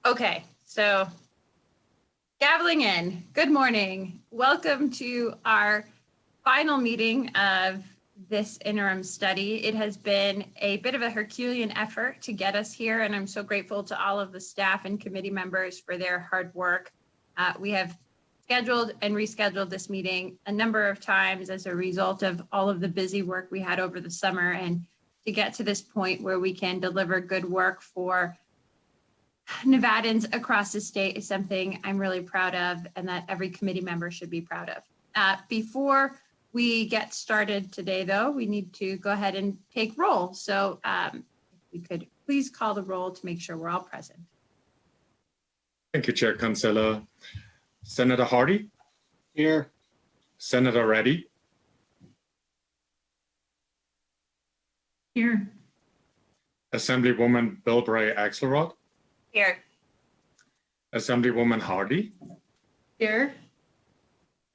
Okay, so gaveling in, good morning. Welcome to our final meeting of this interim study. It has been a bit of a Herculean effort to get us here, and I'm so grateful to all of the staff and committee members for their hard work. We have scheduled and rescheduled this meeting a number of times as a result of all of the busy work we had over the summer, and to get to this point where we can deliver good work for Nevadans across the state is something I'm really proud of and that every committee member should be proud of. Before we get started today, though, we need to go ahead and take roll. So if we could please call the roll to make sure we're all present. Thank you, Chair Kinsella. Senator Hardy? Here. Senator Reddy? Here. Assemblywoman Bilbray Axelrod? Here. Assemblywoman Hardy? Here.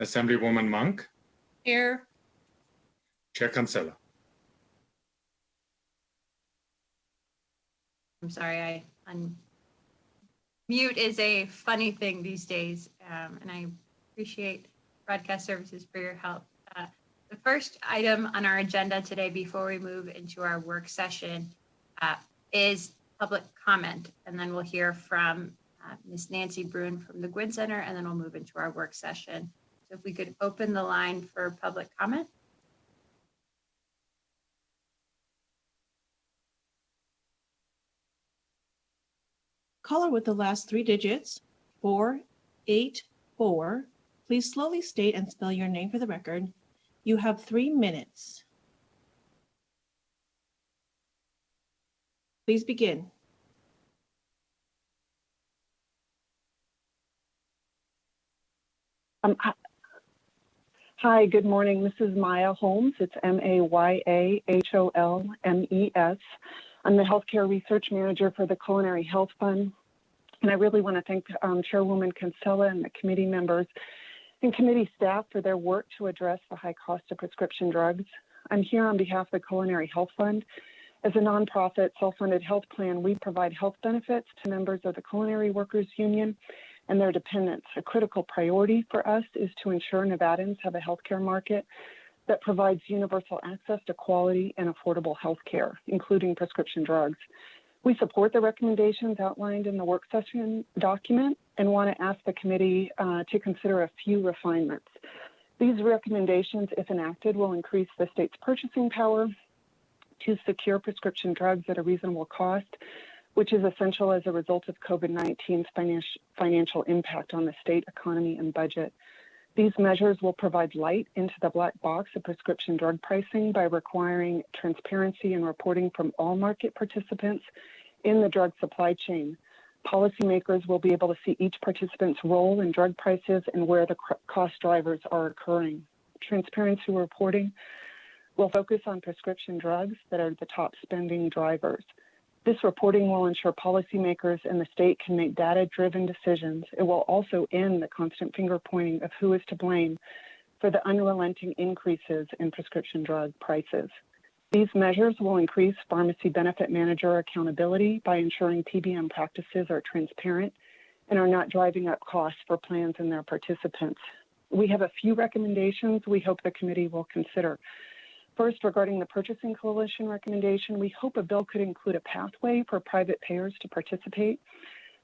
Assemblywoman Monk? Here. Chair Kinsella. I'm sorry, mute is a funny thing these days, and I appreciate Broadcast Services for your help. The first item on our agenda today before we move into our work session is public comment, and then we'll hear from Ms. Nancy Bruin from the Gwynn Center, and then we'll move into our work session. So if we could open the line for public comment. Caller with the last three digits, 484. Please slowly state and spell your name for the record. You have 3 minutes. Please begin. Hi, good morning. This is Maya Holmes. It's MayaHolmes. I'm the Healthcare Research Manager for the Culinary Health Fund. And I really want to thank Chairwoman Kinsella and the committee members and committee staff for their work to address the high cost of prescription drugs. I'm here on behalf of the Culinary Health Fund. As a nonprofit self-funded health plan, we provide health benefits to members of the Culinary Workers Union and their dependents. A critical priority for us is to ensure Nevadans have a healthcare market that provides universal access to quality and affordable healthcare, including prescription drugs. We support the recommendations outlined in the work session document and want to ask the committee to consider a few refinements. These recommendations, if enacted, will increase the state's purchasing power to secure prescription drugs at a reasonable cost, which is essential as a result of COVID-19's financial impact on the state economy and budget. These measures will provide light into the black box of prescription drug pricing by requiring transparency and reporting from all market participants in the drug supply chain. Policymakers will be able to see each participant's role in drug prices and where the cost drivers are occurring. Transparency reporting will focus on prescription drugs that are the top spending drivers. This reporting will ensure policymakers in the state can make data-driven decisions. It will also end the constant finger-pointing of who is to blame for the unrelenting increases in prescription drug prices. These measures will increase pharmacy benefit manager accountability by ensuring PBM practices are transparent and are not driving up costs for plans and their participants. We have a few recommendations we hope the committee will consider. First, regarding the Purchasing Coalition recommendation, we hope a bill could include a pathway for private payers to participate.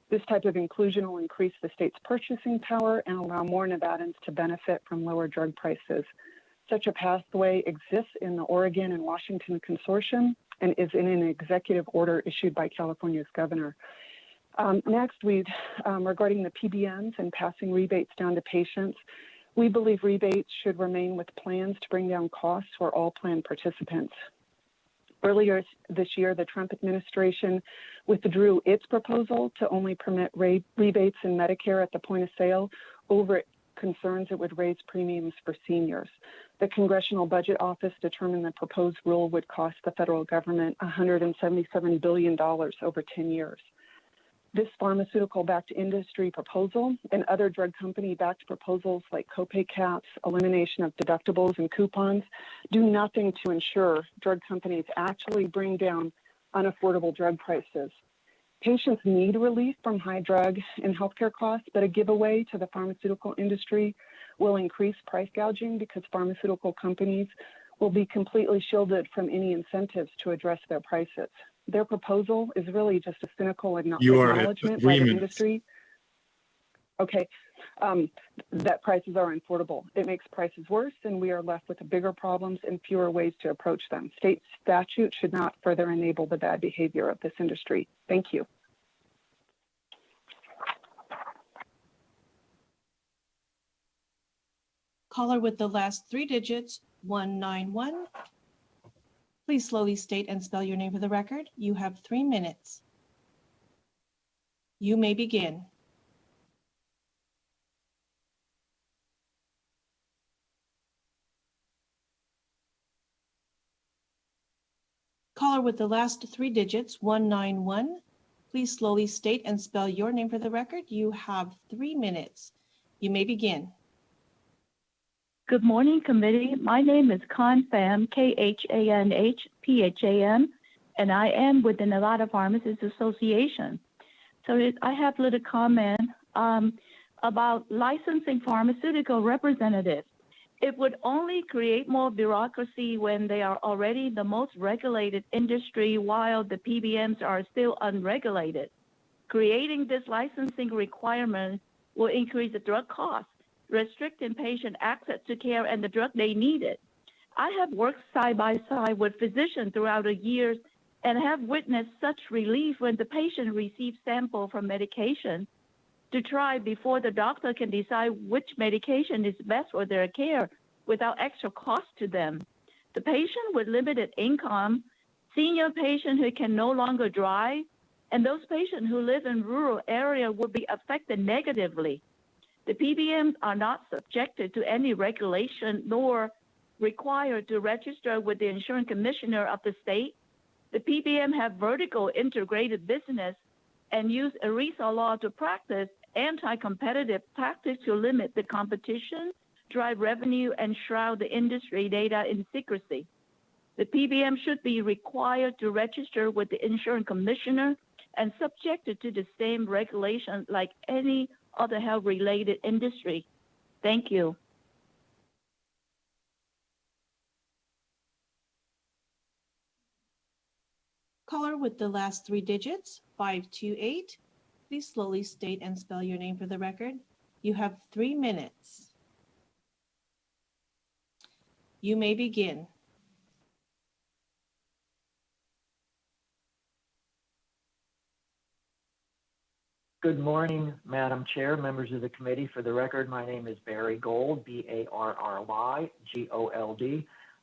This type of inclusion will increase the state's purchasing power and allow more Nevadans to benefit from lower drug prices. Such a pathway exists in the Oregon and Washington Consortium and is in an executive order issued by California's governor. Next, regarding the PBMs and passing rebates down to patients, we believe rebates should remain with plans to bring down costs for all plan participants. Earlier this year, the Trump administration withdrew its proposal to only permit rebates in Medicare at the point of sale over concerns it would raise premiums for seniors. The Congressional Budget Office determined the proposed rule would cost the federal government $177 billion over 10 years. This pharmaceutical-backed industry proposal and other drug company-backed proposals like copay caps, elimination of deductibles and coupons do nothing to ensure drug companies actually bring down unaffordable drug prices. Patients need relief from high drug and healthcare costs, but a giveaway to the pharmaceutical industry will increase price gouging because pharmaceutical companies will be completely shielded from any incentives to address their prices. Their proposal is really just a cynical You are at acknowledgement 3 by the minutes. industry. Okay, that prices are unaffordable. It makes prices worse, and we are left with bigger problems and fewer ways to approach them. State statute should not further enable the bad behavior of this industry. Thank you. Caller with the last three digits, 191. Please slowly state and spell your name for the record. You have 3 minutes. You may begin. Caller with the last three digits, 191. Please slowly state and spell your name for the record. You have 3 minutes. You may begin. Good morning, committee. My name is Khanpham, Khanhpham, and I am with the Nevada Pharmacists Association. So I have a little comment about licensing pharmaceutical representatives. It would only create more bureaucracy when they are already the most regulated industry while the PBMs are still unregulated. Creating this licensing requirement will increase the drug costs, restricting patient access to care and the drug they needed. I have worked side by side with physicians throughout the years and have witnessed such relief when the patient receives sample from medication to try before the doctor can decide which medication is best for their care without extra cost to them. The patient with limited income, senior patient who can no longer drive, and those patients who live in rural areas will be affected negatively. The PBMs are not subjected to any regulation nor required to register with the insurance commissioner of the state. The PBM have vertical integrated business and use ERISA law to practice anti-competitive tactics to limit the competition, drive revenue, and shroud the industry data in secrecy. The PBM should be required to register with the insurance commissioner and subjected to the same regulations like any other health-related industry. Thank you. Caller with the last three digits, 528. Please slowly state and spell your name for the record. You have 3 minutes. You may begin. Good morning, Madam Chair, members of the committee. For the record, my name is Barry Gold, B-A-R-R-Y-G-O-L-D.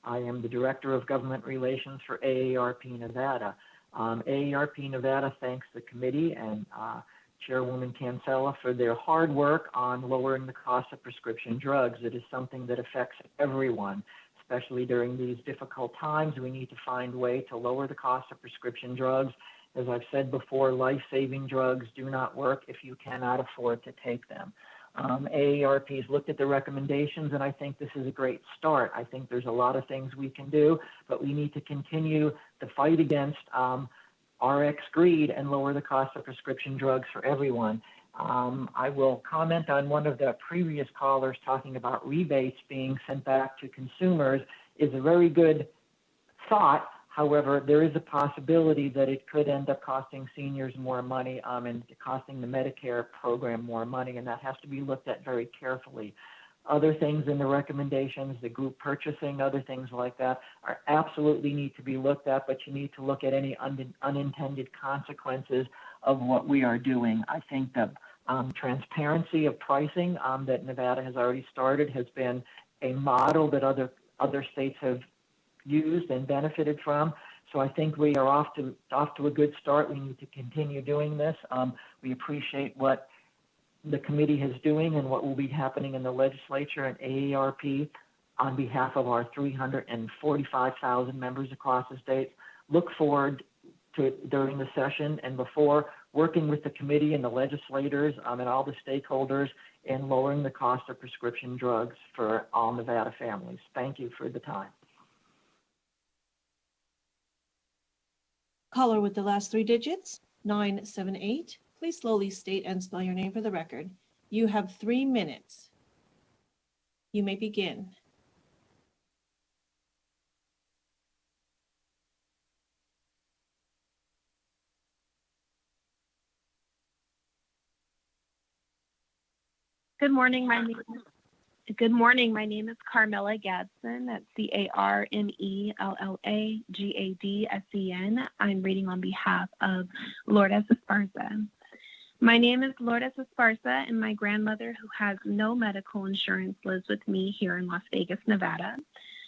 I am the Director of Government Relations for AARP Nevada. AARP Nevada thanks the committee and Chairwoman Cancella for their hard work on lowering the cost of prescription drugs. It is something that affects everyone, especially during these difficult times. We need to find a way to lower the cost of prescription drugs. As I've said before, life-saving drugs do not work if you cannot afford to take them. AARP has looked at the recommendations, and I think this is a great start. I think there's a lot of things we can do, but we need to continue the fight against RX greed and lower the cost of prescription drugs for everyone. I will comment on one of the previous callers talking about rebates being sent back to consumers is a very good thought. However, there is a possibility that it could end up costing seniors more money and costing the Medicare program more money, and that has to be looked at very carefully. Other things in the recommendations, the group purchasing, other things like that, are absolutely need to be looked at, but you need to look at any unintended consequences of what we are doing. I think the transparency of pricing that Nevada has already started has been a model that other states have used and benefited from. So I think we are off to a good start. We need to continue doing this. We appreciate what the committee is doing and what will be happening in the legislature and AARP on behalf of our 345,000 members across the state. Look forward to it during the session and before, working with the committee and the legislators and all the stakeholders in lowering the cost of prescription drugs for all Nevada families. Thank you for the time. Caller with the last three digits, 978. Please slowly state and spell your name for the record. You have 3 minutes. You may begin. Good morning. My name is Carmela Gadsden. That's CarmelaGadsden. I'm reading on behalf of Lourdes Esparza. My name is Lourdes Esparza, and my grandmother, who has no medical insurance, lives with me here in Las Vegas, Nevada.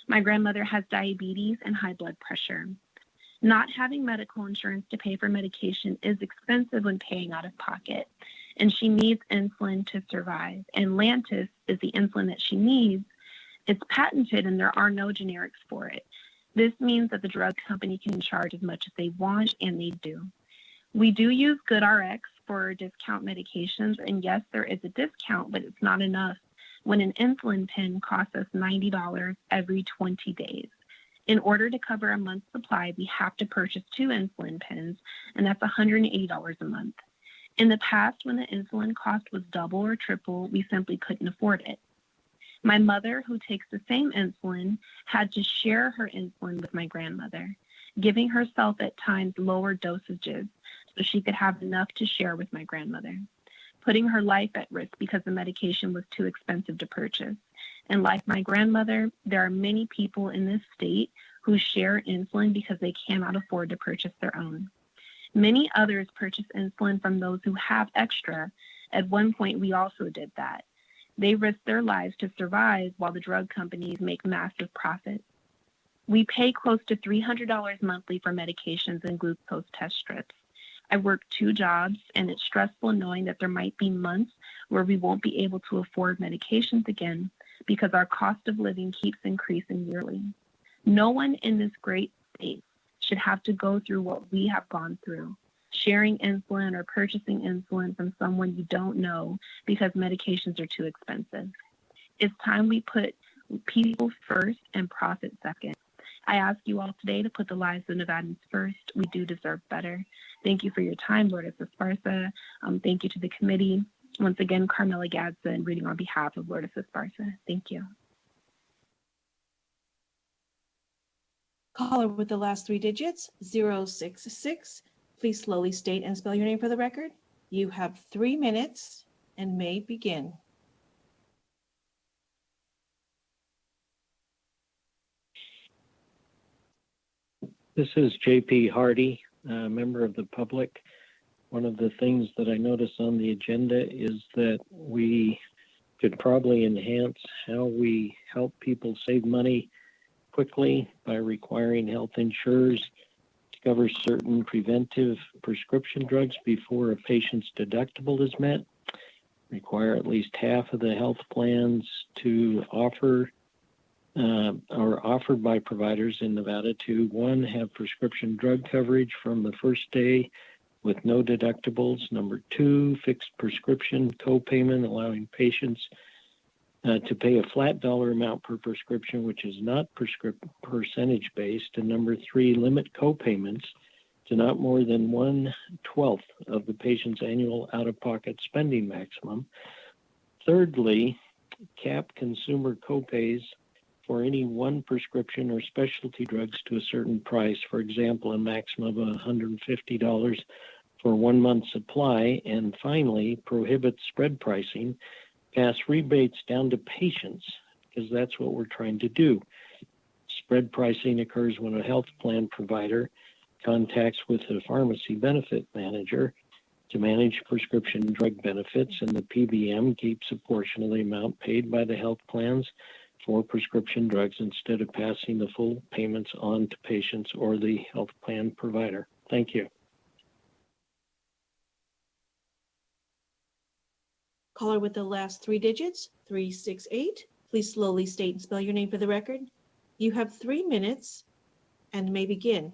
My grandmother has diabetes and high blood pressure. Not having medical insurance to pay for medication is expensive when paying out of pocket, and she needs insulin to survive. And Lantus is the insulin that she needs. It's patented and there are no generics for it. This means that the drug company can charge as much as they want, and they do. We do use GoodRx for discount medications, and yes, there is a discount, but it's not enough when an insulin pen costs us $90 every 20 days. In order to cover a month's supply, we have to purchase 2 insulin pens, and that's $180 a month. In the past, when the insulin cost was double or triple, we simply couldn't afford it. My mother, who takes the same insulin, had to share her insulin with my grandmother, giving herself at times lower dosages so she could have enough to share with my grandmother, putting her life at risk because the medication was too expensive to purchase. And like my grandmother, there are many people in this state who share insulin because they cannot afford to purchase their own. Many others purchase insulin from those who have extra. At one point, we also did that. They risk their lives to survive while the drug companies make massive profits. We pay close to $300 monthly for medications and glucose test strips. I work 2 jobs, and it's stressful knowing that there might be months where we won't be able to afford medications again because our cost of living keeps increasing yearly. No one in this great state should have to go through what we have gone through, sharing insulin or purchasing insulin from someone you don't know because medications are too expensive. It's time we put people first and profit second. I ask you all today to put the lives of Nevadans first. We do deserve better. Thank you for your time, Lourdes Esparza. Thank you to the committee. Once again, Carmela Gadsden, reading on behalf of Lourdes Esparza. Thank you. Caller with the last 3 digits, 066. Please slowly state and spell your name for the record. You have 3 minutes and may begin. This is J.P. Hardy, a member of the public. One of the things that I noticed on the agenda is that we could probably enhance how we help people save money quickly by requiring health insurers to cover certain preventive prescription drugs before a patient's deductible is met, require at least half of the health plans to offer or offered by providers in Nevada to, 1, have prescription drug coverage from the first day with no deductibles. Number 2, fixed prescription copayment, allowing patients to pay a flat dollar amount per prescription, which is not percentage based. And number 3, limit copayments to not more than 1/12 of the patient's annual out-of-pocket spending maximum. Thirdly, cap consumer copays for any one prescription or specialty drugs to a certain price, for example, a maximum of $150 for 1 month's supply. And finally, prohibit spread pricing, pass rebates down to patients, because that's what we're trying to do. Spread pricing occurs when a health plan provider contacts with a pharmacy benefit manager to manage prescription drug benefits, and the PBM keeps a portion of the amount paid by the health plans for prescription drugs instead of passing the full payments on to patients or the health plan provider. Thank you. Caller with the last 3 digits, 368. Please slowly state and spell your name for the record. You have 3 minutes and may begin.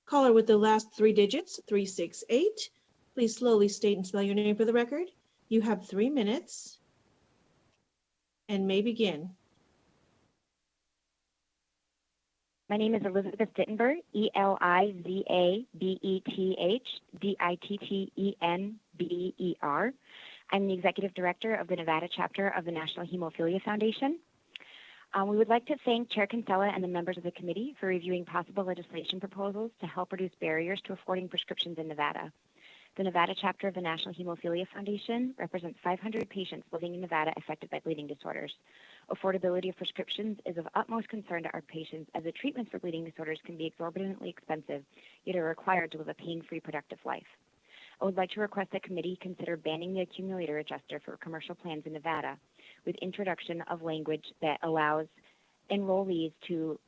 Caller with the last three digits, 368. Please slowly state and spell your name for the record. You have 3 minutes and may begin. My name is Elizabeth Dittenberg, ELIZABETH DITTENBER. I'm the Executive Director of the Nevada Chapter of the National Hemophilia Foundation. We would like to thank Chair Kinsella and the members of the committee for reviewing possible legislation proposals to help reduce barriers to affording prescriptions in Nevada. The Nevada Chapter of the National Hemophilia Foundation represents 500 patients living in Nevada affected by bleeding disorders. Affordability of prescriptions is of utmost concern to our patients, as the treatments for bleeding disorders can be exorbitantly expensive, yet are required to live a pain-free, productive life. I would like to request that committee consider banning the accumulator adjuster for commercial plans in Nevada, with introduction of language that allows enrollees to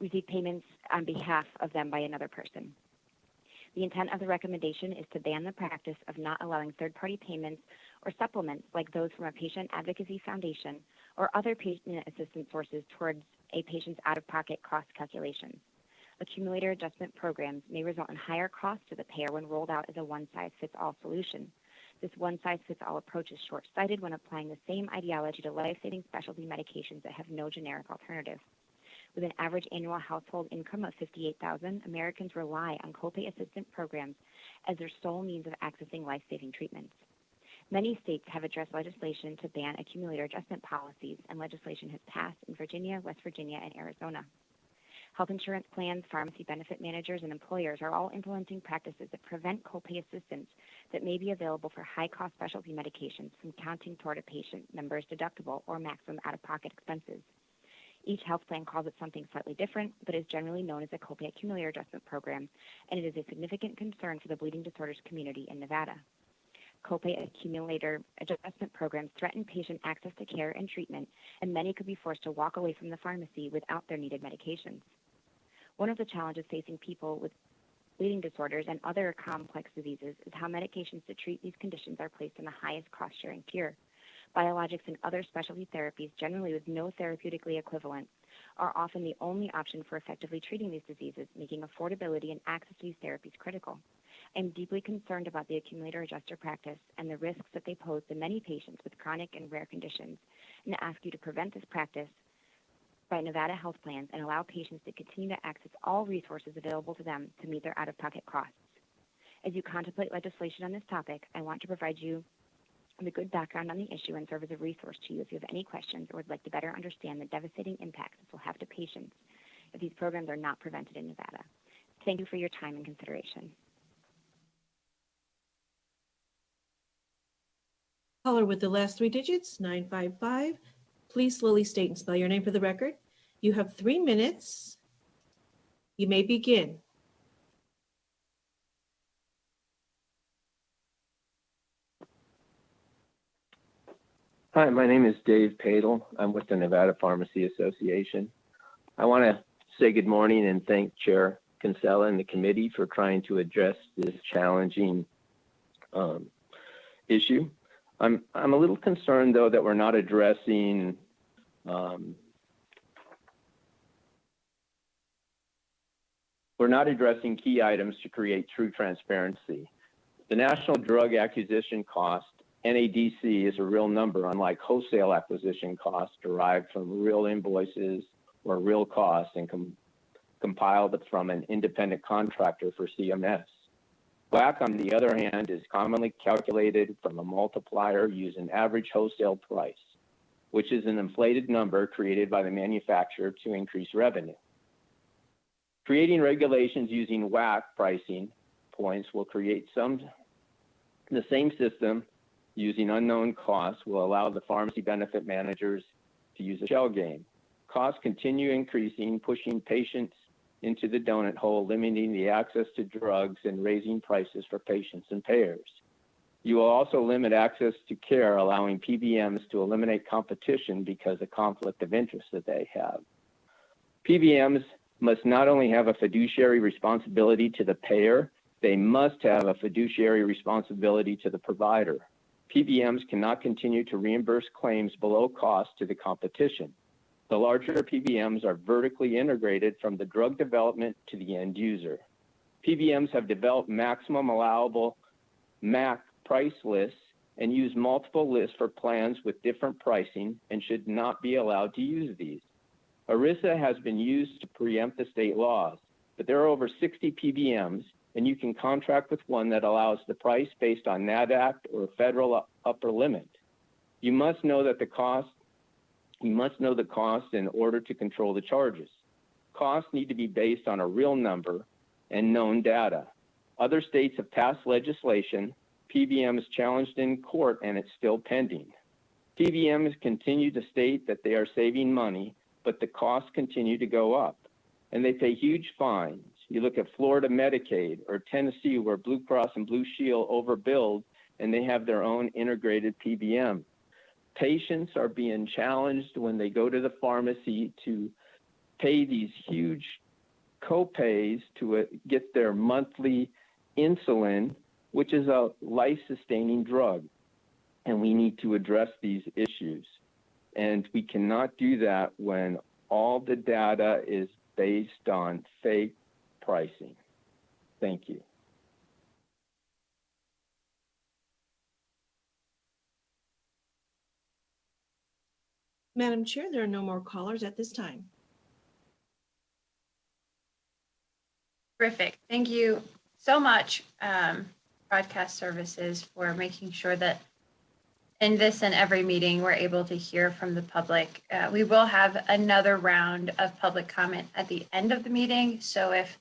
receive payments on behalf of them by another person. The intent of the recommendation is to ban the practice of not allowing third-party payments or supplements like those from a patient advocacy foundation or other patient assistance sources towards a patient's out-of-pocket cost calculations. Accumulator adjustment programs may result in higher costs to the payer when rolled out as a one-size-fits-all solution. This one-size-fits-all approach is short-sighted when applying the same ideology to life-saving specialty medications that have no generic alternative. With an average annual household income of $58,000, Americans rely on copay assistance programs as their sole means of accessing life-saving treatments. Many states have addressed legislation to ban accumulator adjustment policies, and legislation has passed in Virginia, West Virginia, and Arizona. Health insurance plans, pharmacy benefit managers, and employers are all implementing practices that prevent copay assistance that may be available for high-cost specialty medications from counting toward a patient member's deductible or maximum out-of-pocket expenses. Each health plan calls it something slightly different, but is generally known as a copay accumulator adjustment program, and it is a significant concern for the bleeding disorders community in Nevada. Copay accumulator adjustment programs threaten patient access to care and treatment, and many could be forced to walk away from the pharmacy without their needed medications. One of the challenges facing people with bleeding disorders and other complex diseases is how medications to treat these conditions are placed in the highest cost-sharing tier. Biologics and other specialty therapies, generally with no therapeutically equivalent, are often the only option for effectively treating these diseases, making affordability and access to these therapies critical. I am deeply concerned about the accumulator adjuster practice and the risks that they pose to many patients with chronic and rare conditions, and ask you to prevent this practice by Nevada health plans and allow patients to continue to access all resources available to them to meet their out-of-pocket costs. As you contemplate legislation on this topic, I want to provide you the good background on the issue and serve as a resource to you if you have any questions or would like to better understand the devastating impacts this will have to patients if these programs are not prevented in Nevada. Thank you for your time and consideration. Caller with the last three digits, 955. Please slowly state and spell your name for the record. You have 3 minutes. You may begin. Hi, my name is Dave Padel. I'm with the Nevada Pharmacy Association. I want to say good morning and thank Chair Kinsella and the committee for trying to address this challenging issue. I'm a little concerned, though, that we're not addressing key items to create true transparency. The National Drug Acquisition Cost, NADC, is a real number, unlike wholesale acquisition costs derived from real invoices or real costs and compiled from an independent contractor for CMS. WAC, on the other hand, is commonly calculated from a multiplier using average wholesale price, which is an inflated number created by the manufacturer to increase revenue. Creating regulations using WAC pricing points will create the same system using unknown costs will allow the pharmacy benefit managers to use a shell game. Costs continue increasing, pushing patients into the donut hole, limiting the access to drugs and raising prices for patients and payers. You will also limit access to care, allowing PBMs to eliminate competition because of conflict of interest that they have. PBMs must not only have a fiduciary responsibility to the payer, they must have a fiduciary responsibility to the provider. PBMs cannot continue to reimburse claims below cost to the competition. The larger PBMs are vertically integrated from the drug development to the end user. PBMs have developed maximum allowable MAC price lists and use multiple lists for plans with different pricing and should not be allowed to use these. ERISA has been used to preempt the state laws, but there are over 60 PBMs, and you can contract with one that allows the price based on NADAC or federal upper limit. You must know the cost in order to control the charges. Costs need to be based on a real number and known data. Other states have passed legislation. PBM is challenged in court and it's still pending. PBMs continue to state that they are saving money, but the costs continue to go up and they pay huge fines. You look at Florida Medicaid or Tennessee where Blue Cross and Blue Shield overbilled and they have their own integrated PBM. Patients are being challenged when they go to the pharmacy to pay these huge co-pays to get their monthly insulin, which is a life-sustaining drug. And we need to address these issues. And we cannot do that when all the data is based on fake pricing. Thank you. Madam Chair, there are no more callers at this time. Terrific. Thank you so much, Broadcast Services, for making sure that in this and every meeting, we're able to hear from the public. We will have another round of public comment at the end of the meeting. So if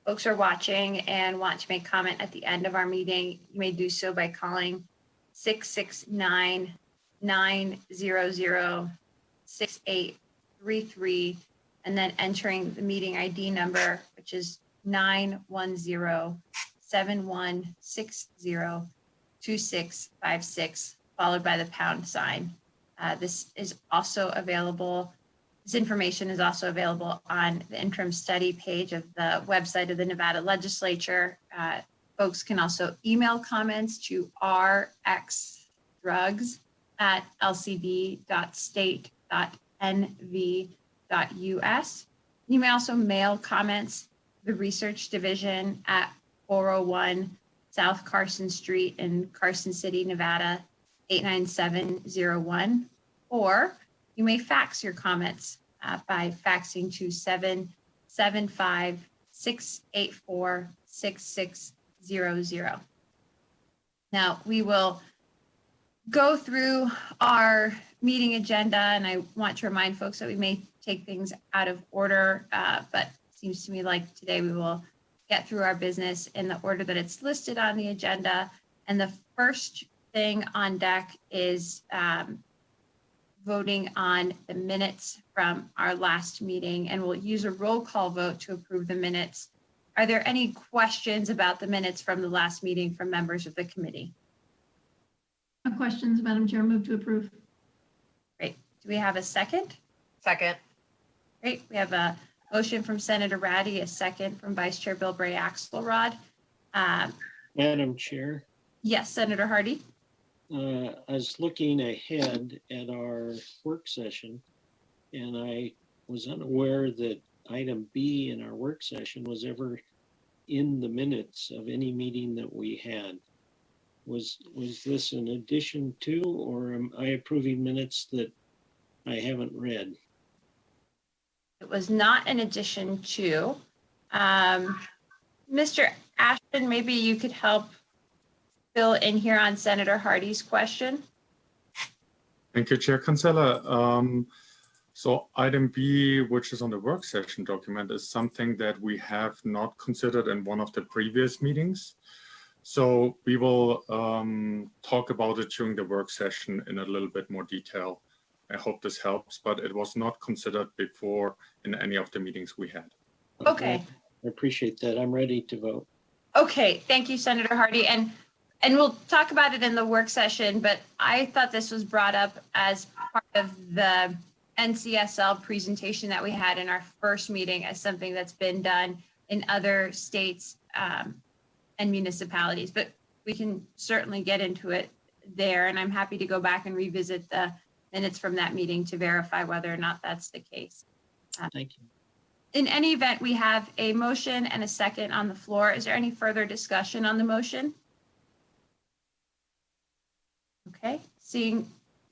folks are watching and want to make comment at the end of our meeting, you may do so by calling 669-900-6833 and then entering the meeting ID number, which is 910-7160-2656, followed by the pound sign. This information is also available on the interim study page of the website of the Nevada Legislature. Folks can also email comments to rxdrugs@lcd.state.nv.us. You may also mail comments the Research Division at 401 South Carson Street in Carson City, Nevada, 89701, or you may fax your comments by faxing to 775-684-6600. Now, we will go through our meeting agenda, and I want to remind folks that we may take things out of order, but it seems to me like today we will get through our business in the order that it's listed on the agenda. And the first thing on deck is voting on the minutes from our last meeting, and we'll use a roll call vote to approve the minutes. Are there any questions about the minutes from the last meeting from members of the committee? No questions, Madam Chair. Move to approve. Great. Do we have a second? Second. Great. We have a motion from Senator Ratty, a second from Vice Chair Bill Bray Axelrod. Madam Chair, Yes, Senator Hardy. I was looking ahead at our work session, and I was unaware that item B in our work session was ever in the minutes of any meeting that we had. Was this an addition to, or am I approving minutes that I haven't read? It was not an addition to. Mr. Ashton, maybe you could help fill in here on Senator Hardy's question. Thank you, Chair Kinsella. So item B, which is on the work session document, is something that we have not considered in one of the previous meetings. So we will talk about it during the work session in a little bit more detail. I hope this helps, but it was not considered before in any of the meetings we had. Okay. I appreciate that. I'm ready to vote. Okay, thank you, Senator Hardy. And we'll talk about it in the work session, but I thought this was brought up as part of the NCSL presentation that we had in our first meeting as something that's been done in other states and municipalities, but we can certainly get into it there. And I'm happy to go back and revisit the minutes from that meeting to verify whether or not that's the case. Thank you. In any event, we have a motion and a second on the floor. Is there any further discussion on the motion? Okay, seeing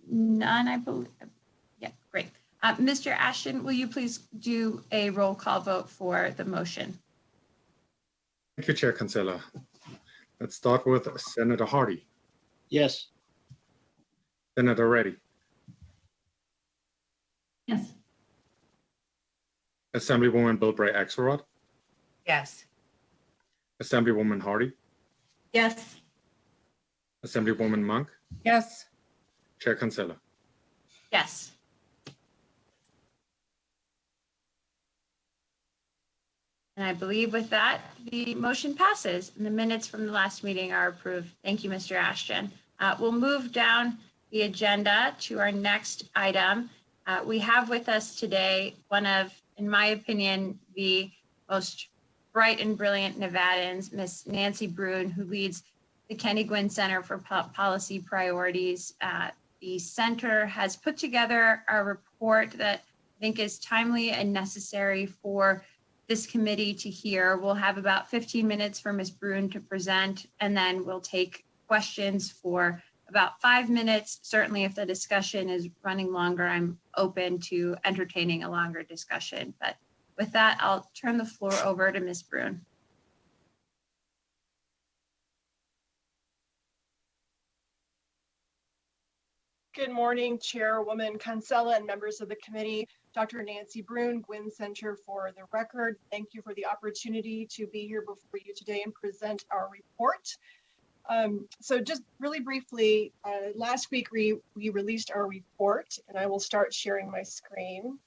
none, I believe. Yeah, great. Mr. Ashton, will you please do a roll call vote for the motion? Thank you, Chair Kinsella. Let's start with Senator Hardy, Yes. Senator Reddy, Yes. Assemblywoman Bilbray Axelrod, Yes. Assemblywoman Hardy, Yes. Assemblywoman Monk, Yes. Chair Kinsella. Yes. And I believe with that, the motion passes and the minutes from the last meeting are approved. Thank you, Mr. Ashton. We'll move down the agenda to our next item. We have with us today one of, in my opinion, the most bright and brilliant Nevadans, Miss Nancy Brune, who leads the Kenny Gwynn Center for Policy Priorities. The center has put together a report that I think is timely and necessary for this committee to hear. We'll have about 15 minutes for Ms. Brune to present, and then we'll take questions for about 5 minutes. Certainly, if the discussion is running longer, I'm open to entertaining a longer discussion. But with that, I'll turn the floor over to Ms. Brune. Good morning, Chairwoman Kinsella and members of the committee. Dr. Nancy Brune, Gwynn Center for the Record. Thank you for the opportunity to be here before you today and present our report. So just really briefly, last week we released our report, and I will start sharing my screen.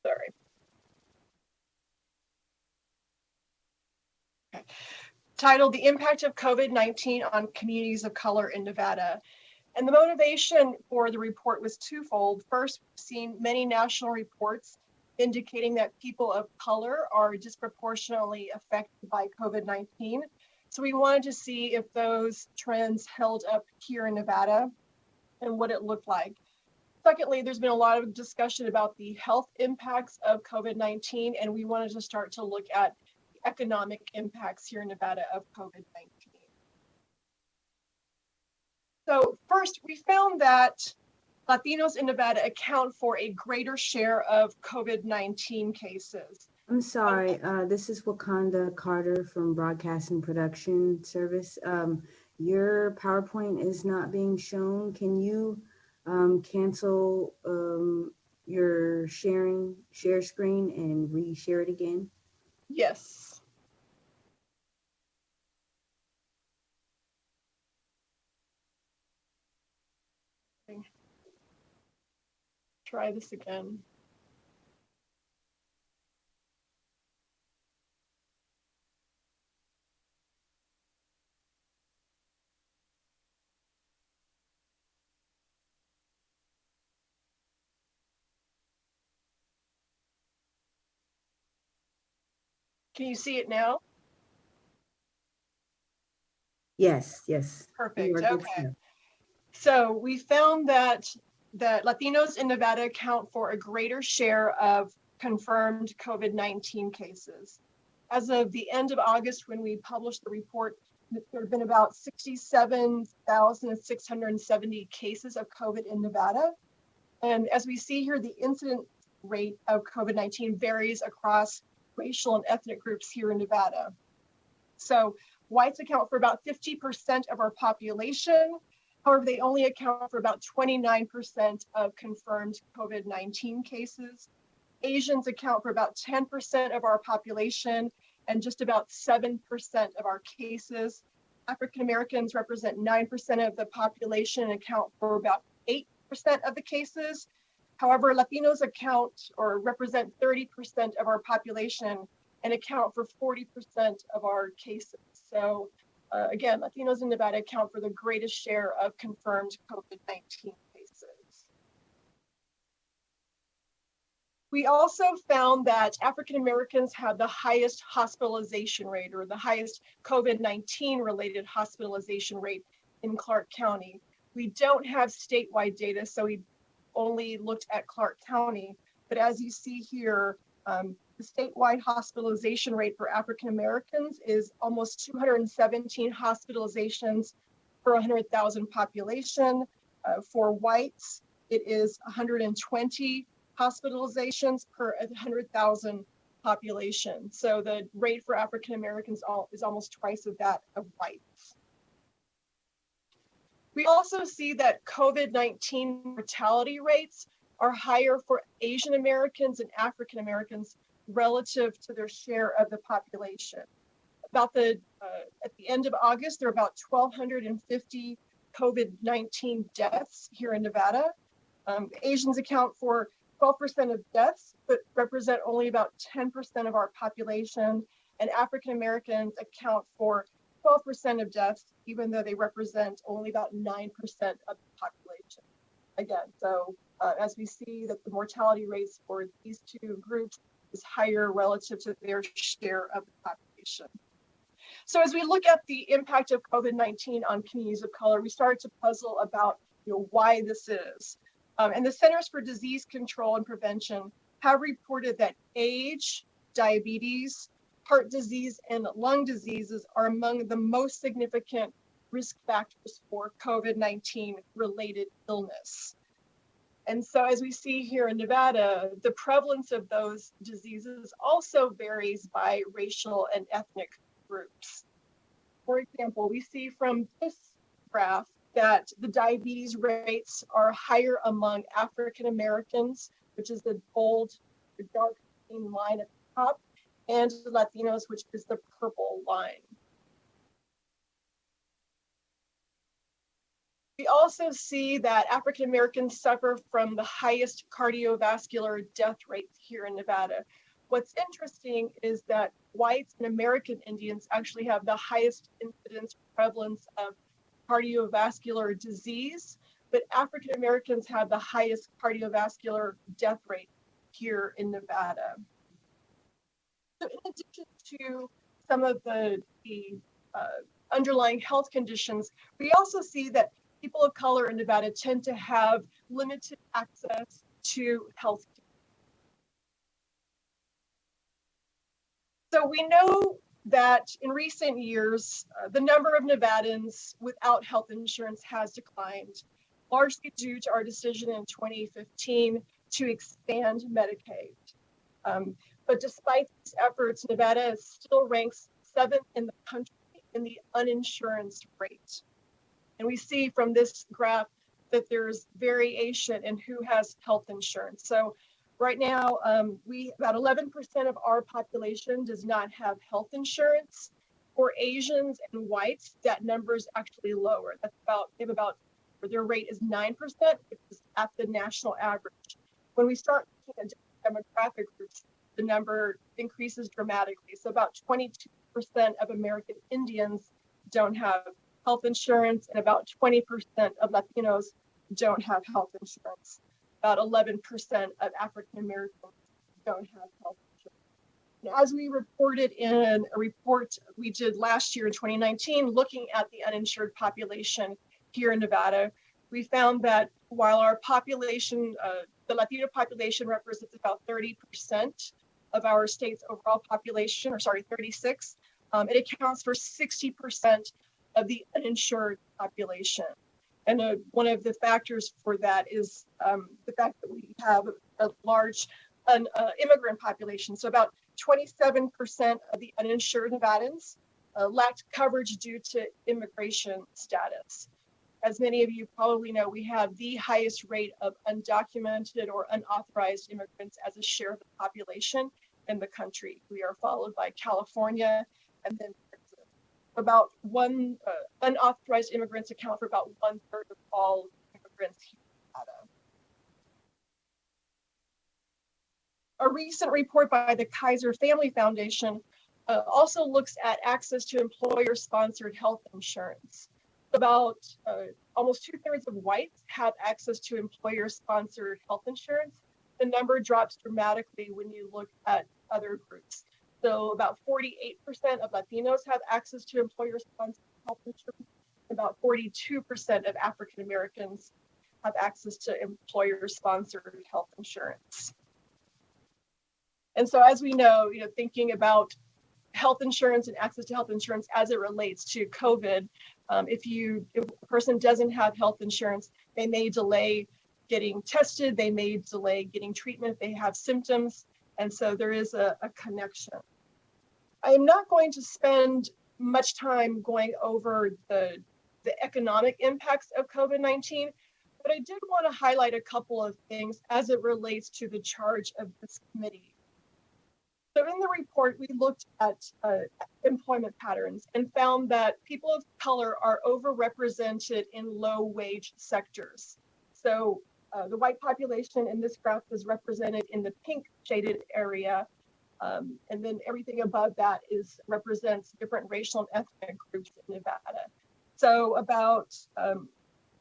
Sorry. Okay. Titled The Impact of COVID-19 on Communities of Color in Nevada. And the motivation for the report was twofold. First, we've seen many national reports indicating that people of color are disproportionately affected by COVID-19. So we wanted to see if those trends held up here in Nevada and what it looked like. Secondly, there's been a lot of discussion about the health impacts of COVID-19, and we wanted to start to look at the economic impacts here in Nevada of COVID-19. So first, we found that Latinos in Nevada account for a greater share of COVID-19 cases. I'm sorry, this is Wakanda Carter from Broadcast and Production Service. Your PowerPoint is not being shown. Can you cancel your share screen and re-share it again? Yes. Try this again. Can you see it now? Yes, yes. Perfect. Okay. So we found that Latinos in Nevada account for a greater share of confirmed COVID-19 cases. As of the end of August, when we published the report, there have been about 67,670 cases of COVID in Nevada. And as we see here, the incidence rate of COVID-19 varies across racial and ethnic groups here in Nevada. So whites account for about 50% of our population. However, they only account for about 29% of confirmed COVID-19 cases. Asians account for about 10% of our population and just about 7% of our cases. African Americans represent 9% of the population and account for about 8% of the cases. However, Latinos account or represent 30% of our population and account for 40% of our cases. So again, Latinos in Nevada account for the greatest share of confirmed COVID-19 cases. We also found that African Americans have the highest hospitalization rate, or the highest COVID-19 related hospitalization rate in Clark County. We don't have statewide data, so we only looked at Clark County. But as you see here, the statewide hospitalization rate for African Americans is almost 217 hospitalizations per 100,000 population. For whites, it is 120 hospitalizations per 100,000 population. So the rate for African Americans is almost twice of that of whites. We also see that COVID-19 mortality rates are higher for Asian Americans and African Americans relative to their share of the population. At the end of August, there are about 1,250 COVID-19 deaths here in Nevada. Asians account for 12% of deaths, but represent only about 10% of our population, and African Americans account for 12% of deaths, even though they represent only about 9% of the population. Again, so as we see that the mortality rates for these two groups is higher relative to their share of the population. So as we look at the impact of COVID-19 on communities of color, we start to puzzle about why this is. And the Centers for Disease Control and Prevention have reported that age, diabetes, heart disease, and lung diseases are among the most significant risk factors for COVID-19 related illness. And so as we see here in Nevada, the prevalence of those diseases also varies by racial and ethnic groups. For example, we see from this graph that the diabetes rates are higher among African Americans, which is the bold, the dark green line at the top, and Latinos, which is the purple line. We also see that African Americans suffer from the highest cardiovascular death rates here in Nevada. What's interesting is that whites and American Indians actually have the highest incidence prevalence of cardiovascular disease, but African Americans have the highest cardiovascular death rate here in Nevada. So in addition to some of the underlying health conditions, we also see that people of color in Nevada tend to have limited access to health care. So we know that in recent years, the number of Nevadans without health insurance has declined, largely due to our decision in 2015 to expand Medicaid. But despite these efforts, Nevada still ranks 7th in the country in the uninsured rate. And we see from this graph that there's variation in who has health insurance. So right now, about 11% of our population does not have health insurance. For Asians and whites, that number is actually lower. Their rate is 9%, which is at the national average. When we start looking at demographic groups, the number increases dramatically. So about 22% of American Indians don't have health insurance, and about 20% of Latinos don't have health insurance. About 11% of African Americans don't have health insurance. And as we reported in a report we did last year in 2019, looking at the uninsured population here in Nevada, we found that while our population, the Latino population represents about 30% of our state's overall population, 36, it accounts for 60% of the uninsured population. And one of the factors for that is the fact that we have a large immigrant population. So about 27% of the uninsured Nevadans lacked coverage due to immigration status. As many of you probably know, we have the highest rate of undocumented or unauthorized immigrants as a share of the population in the country. We are followed by California and then Texas. About unauthorized immigrants account for about 1/3 of all immigrants here in Nevada. A recent report by the Kaiser Family Foundation also looks at access to employer-sponsored health insurance. About almost 2/3 of whites have access to employer-sponsored health insurance, the number drops dramatically when you look at other groups. So about 48% of Latinos have access to employer-sponsored health insurance. About 42% of African Americans have access to employer-sponsored health insurance. And so as we know, thinking about health insurance and access to health insurance as it relates to COVID, if a person doesn't have health insurance, they may delay getting tested, they may delay getting treatment if they have symptoms. And so there is a connection. I'm not going to spend much time going over the economic impacts of COVID-19, but I did want to highlight a couple of things as it relates to the charge of this committee. So in the report, we looked at employment patterns and found that people of color are overrepresented in low-wage sectors. So the white population in this graph is represented in the pink shaded area, and then everything above that represents different racial and ethnic groups in Nevada. So about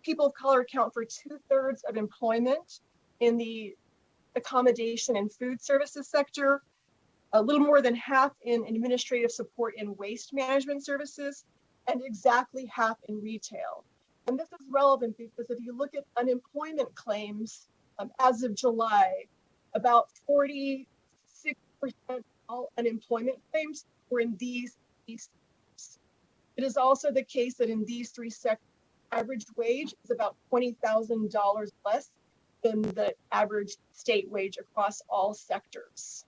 people of color account for 2/3 of employment in the accommodation and food services sector, a little more than half in administrative support and waste management services, and exactly half in retail. And this is relevant because if you look at unemployment claims as of July, about 46% of all unemployment claims were in these sectors. It is also the case that in these three sectors, average wage is about $20,000 less than the average state wage across all sectors.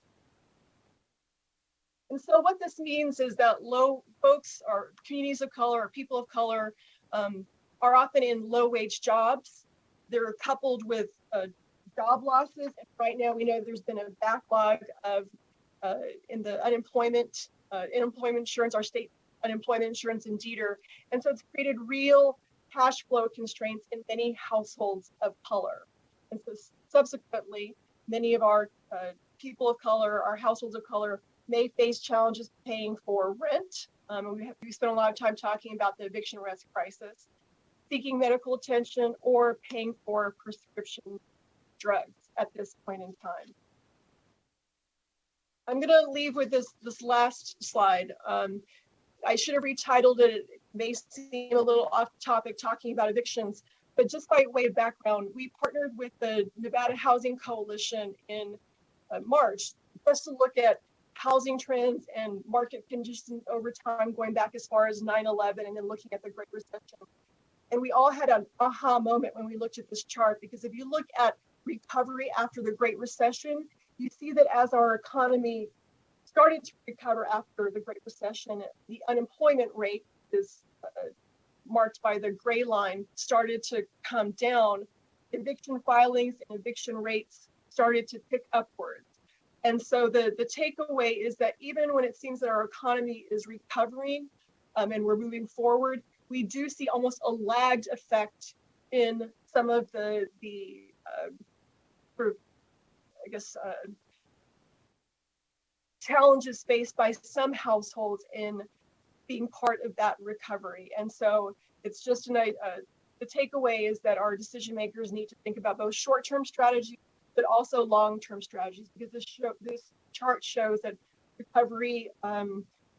And so what this means is that folks or communities of color or people of color are often in low wage jobs. They're coupled with job losses. And right now we know there's been a backlog of in the unemployment insurance, our state unemployment insurance in DETR. And so it's created real cash flow constraints in many households of color. And so subsequently, many of our people of color, our households of color, may face challenges paying for rent. We spent a lot of time talking about the eviction risk crisis, seeking medical attention, or paying for prescription drugs at this point in time. I'm going to leave with this last slide. I should have retitled it. It may seem a little off topic talking about evictions, but just by way of background, we partnered with the Nevada Housing Coalition in March just to look at housing trends and market conditions over time, going back as far as 9/11 and then looking at the Great Recession. And we all had an aha moment when we looked at this chart, because if you look at recovery after the Great Recession, you see that as our economy started to recover after the Great Recession, the unemployment rate is marked by the gray line, started to come down. Eviction filings and eviction rates started to pick upwards. And so the takeaway is that even when it seems that our economy is recovering and we're moving forward, we do see almost a lagged effect in some of the challenges faced by some households in being part of that recovery. And so it's just the takeaway is that our decision makers need to think about both short-term strategies, but also long-term strategies, because this chart shows that recovery,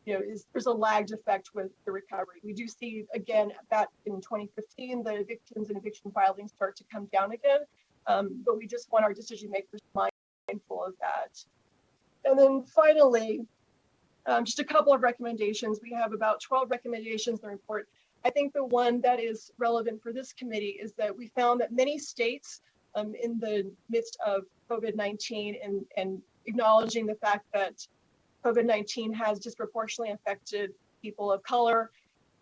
there's a lagged effect with the recovery. We do see, again, that in 2015, the evictions and eviction filings start to come down again, but we just want our decision makers mindful of that. And then finally, just a couple of recommendations. We have about 12 recommendations in the report. I think the one that is relevant for this committee is that we found that many states in the midst of COVID-19 and acknowledging the fact that COVID-19 has disproportionately affected people of color,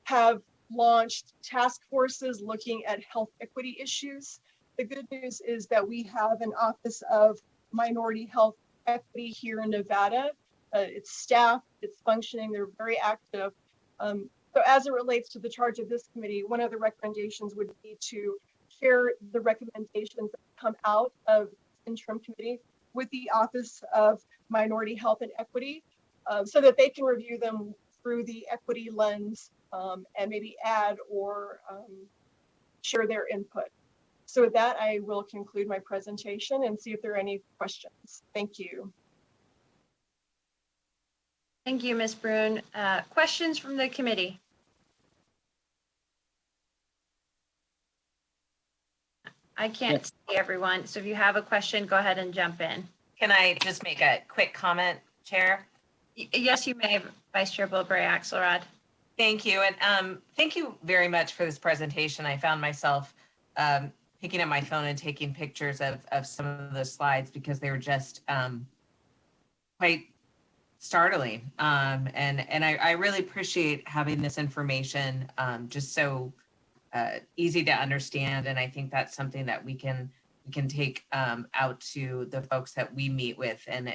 have launched task forces looking at health equity issues. The good news is that we have an Office of Minority Health Equity here in Nevada. It's staffed, it's functioning, they're very active. So as it relates to the charge of this committee, one of the recommendations would be to share the recommendations that come out of the interim committee with the Office of Minority Health and Equity so that they can review them through the equity lens and maybe add or share their input. So with that, I will conclude my presentation and see if there are any questions. Thank you. Thank you, Ms. Brune. Questions from the committee? I can't see everyone, so if you have a question, go ahead and jump in. Can I just make a quick comment, Chair? Yes, you may, Vice Chair Bilbray-Axelrod. Thank you, and thank you very much for this presentation. I found myself picking up my phone and taking pictures of some of the slides because they were just quite startling. And I really appreciate having this information just so easy to understand. And I think that's something that we can take out to the folks that we meet with. And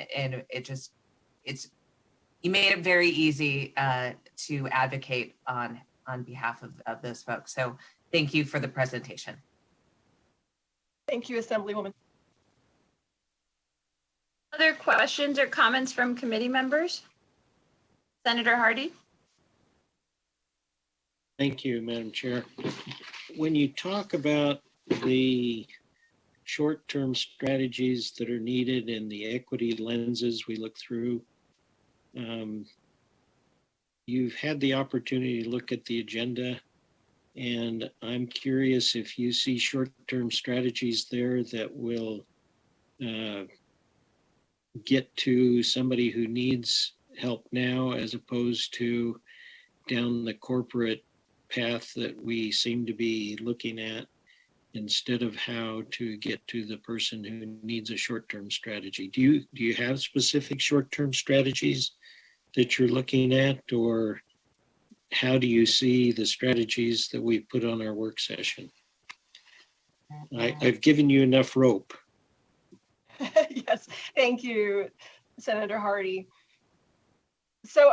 you made it very easy to advocate on behalf of those folks. So thank you for the presentation. Thank you, Assemblywoman. Other questions or comments from committee members? Senator Hardy. Thank you, Madam Chair. When you talk about the short-term strategies that are needed and the equity lenses we look through, you've had the opportunity to look at the agenda, and I'm curious if you see short-term strategies there that will get to somebody who needs help now, as opposed to down the corporate path that we seem to be looking at, instead of how to get to the person who needs a short-term strategy. Do you have specific short-term strategies that you're looking at, or how do you see the strategies that we put on our work session? I've given you enough rope. Yes, thank you, Senator Hardy. So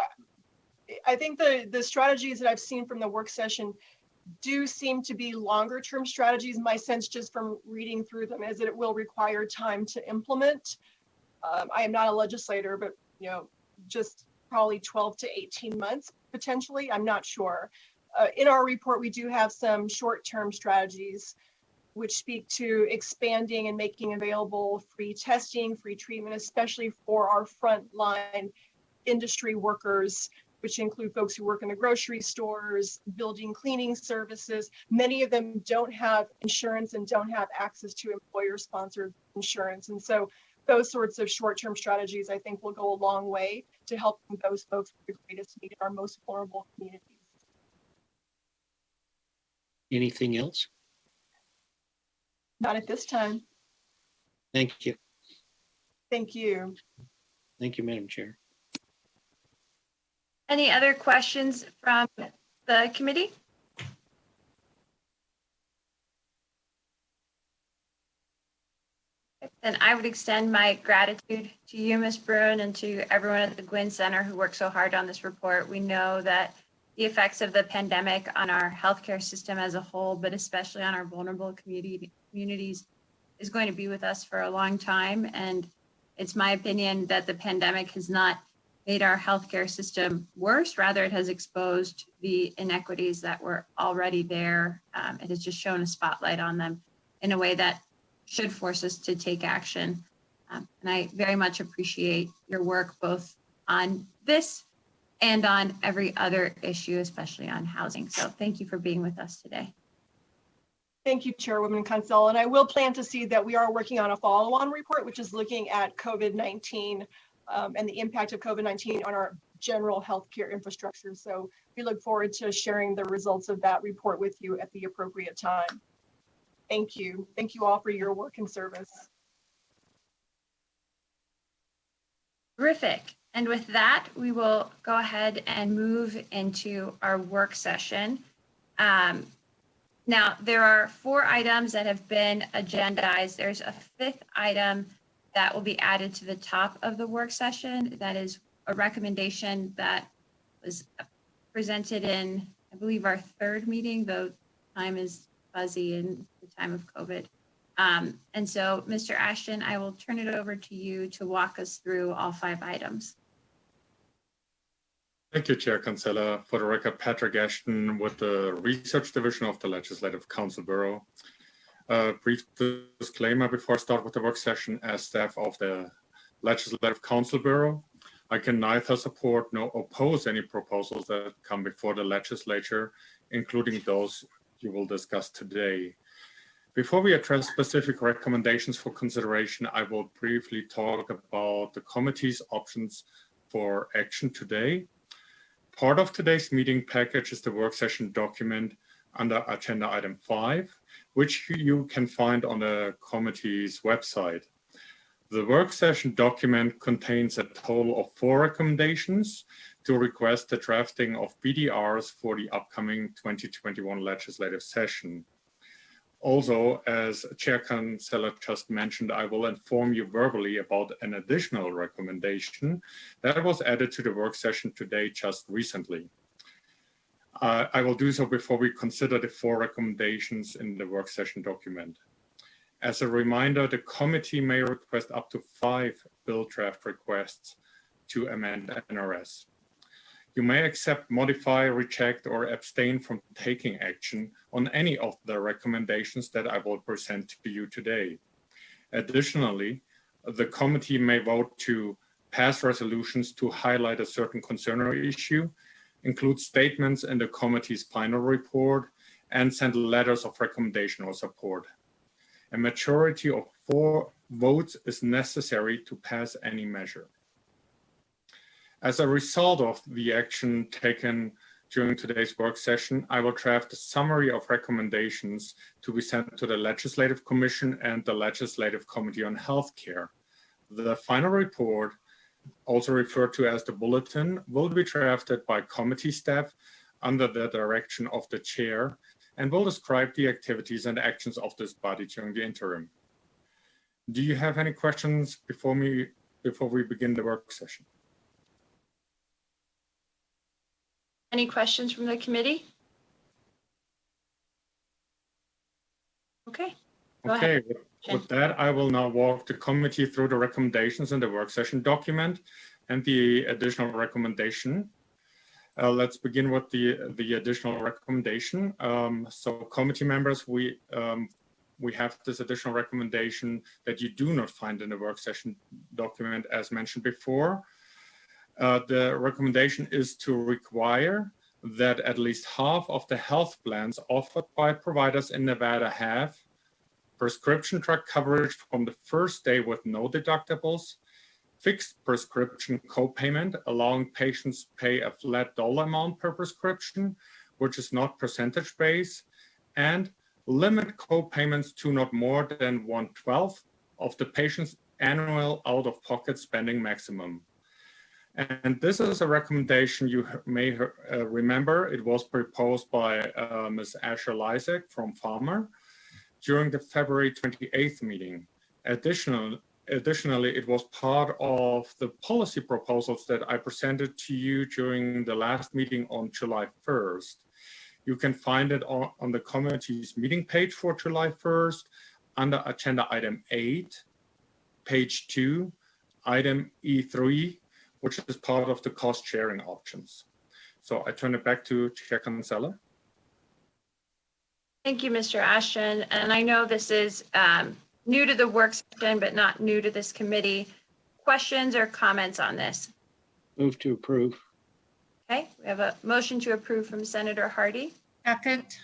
I think the strategies that I've seen from the work session do seem to be longer term strategies. My sense just from reading through them is that it will require time to implement. I am not a legislator, but just probably 12 to 18 months potentially. I'm not sure. In our report, we do have some short-term strategies which speak to expanding and making available free testing, free treatment, especially for our frontline industry workers, which include folks who work in the grocery stores, building cleaning services. Many of them don't have insurance and don't have access to employer-sponsored insurance. And so those sorts of short-term strategies, I think, will go a long way to helping those folks with the greatest need in our most vulnerable communities. Anything else? Not at this time. Thank you. Thank you. Thank you, Madam Chair. Any other questions from the committee? Then I would extend my gratitude to you, Ms. Brune, and to everyone at the Gwynn Center who worked so hard on this report. We know that the effects of the pandemic on our healthcare system as a whole, but especially on our vulnerable communities, is going to be with us for a long time. And it's my opinion that the pandemic has not made our healthcare system worse. Rather, it has exposed the inequities that were already there. It has just shown a spotlight on them in a way that should force us to take action. And I very much appreciate your work both on this and on every other issue, especially on housing. So thank you for being with us today. Thank you, Chairwoman Cancel. And I will plan to see that we are working on a follow-on report, which is looking at COVID-19 and the impact of COVID-19 on our general healthcare infrastructure. So we look forward to sharing the results of that report with you at the appropriate time. Thank you. Thank you all for your work and service. Terrific. And with that, we will go ahead and move into our work session. Now, there are 4 items that have been agendized. There's a 5th item that will be added to the top of the work session. That is a recommendation that was presented in, I believe, our 3rd meeting, though time is fuzzy in the time of COVID. And so, Mr. Ashton, I will turn it over to you to walk us through all 5 items. Thank you, Chair Cancela. For the record, Patrick Ashton with the Research Division of the Legislative Council Bureau. A brief disclaimer before I start with the work session. As staff of the Legislative Council Bureau, I can neither support nor oppose any proposals that come before the legislature, including those you will discuss today. Before we address specific recommendations for consideration, I will briefly talk about the committee's options for action today. Part of today's meeting package is the work session document under agenda item 5, which you can find on the committee's website. The work session document contains a total of 4 recommendations to request the drafting of BDRs for the upcoming 2021 legislative session. Also, as Chair Kinsella just mentioned, I will inform you verbally about an additional recommendation that was added to the work session today just recently. I will do so before we consider the 4 recommendations in the work session document. As a reminder, the committee may request up to 5 bill draft requests to amend NRS. You may accept, modify, reject, or abstain from taking action on any of the recommendations that I will present to you today. Additionally, the committee may vote to pass resolutions to highlight a certain concern or issue, include statements in the committee's final report, and send letters of recommendation or support. A majority of 4 votes is necessary to pass any measure. As a result of the action taken during today's work session, I will draft a summary of recommendations to be sent to the Legislative Commission and the Legislative Committee on Healthcare. The final report, also referred to as the bulletin, will be drafted by committee staff under the direction of the chair and will describe the activities and actions of this body during the interim. Do you have any questions before we begin the work session? Any questions from the committee? Okay. Go ahead. Okay, with that, I will now walk the committee through the recommendations in the work session document and the additional recommendation. Let's begin with the additional recommendation. So committee members, we have this additional recommendation that you do not find in the work session document as mentioned before. The recommendation is to require that at least half of the health plans offered by providers in Nevada have prescription drug coverage from the first day with no deductibles, fixed prescription copayment, allowing patients to pay a flat dollar amount per prescription, which is not percentage-based, and limit copayments to not more than 1/12 of the patient's annual out-of-pocket spending maximum. And this is a recommendation you may remember. It was proposed by Ms. Asher Lysak from Farmer during the February 28th meeting. Additionally, it was part of the policy proposals that I presented to you during the last meeting on July 1st. You can find it on the committee's meeting page for July 1st under agenda item 8, page 2, item E3, which is part of the cost sharing options. So I turn it back to Chair Kinsella. Thank you, Mr. Ashton. And I know this is new to the work session, but not new to this committee. Questions or comments on this? Move to approve. Okay, we have a motion to approve from Senator Hardy. Second.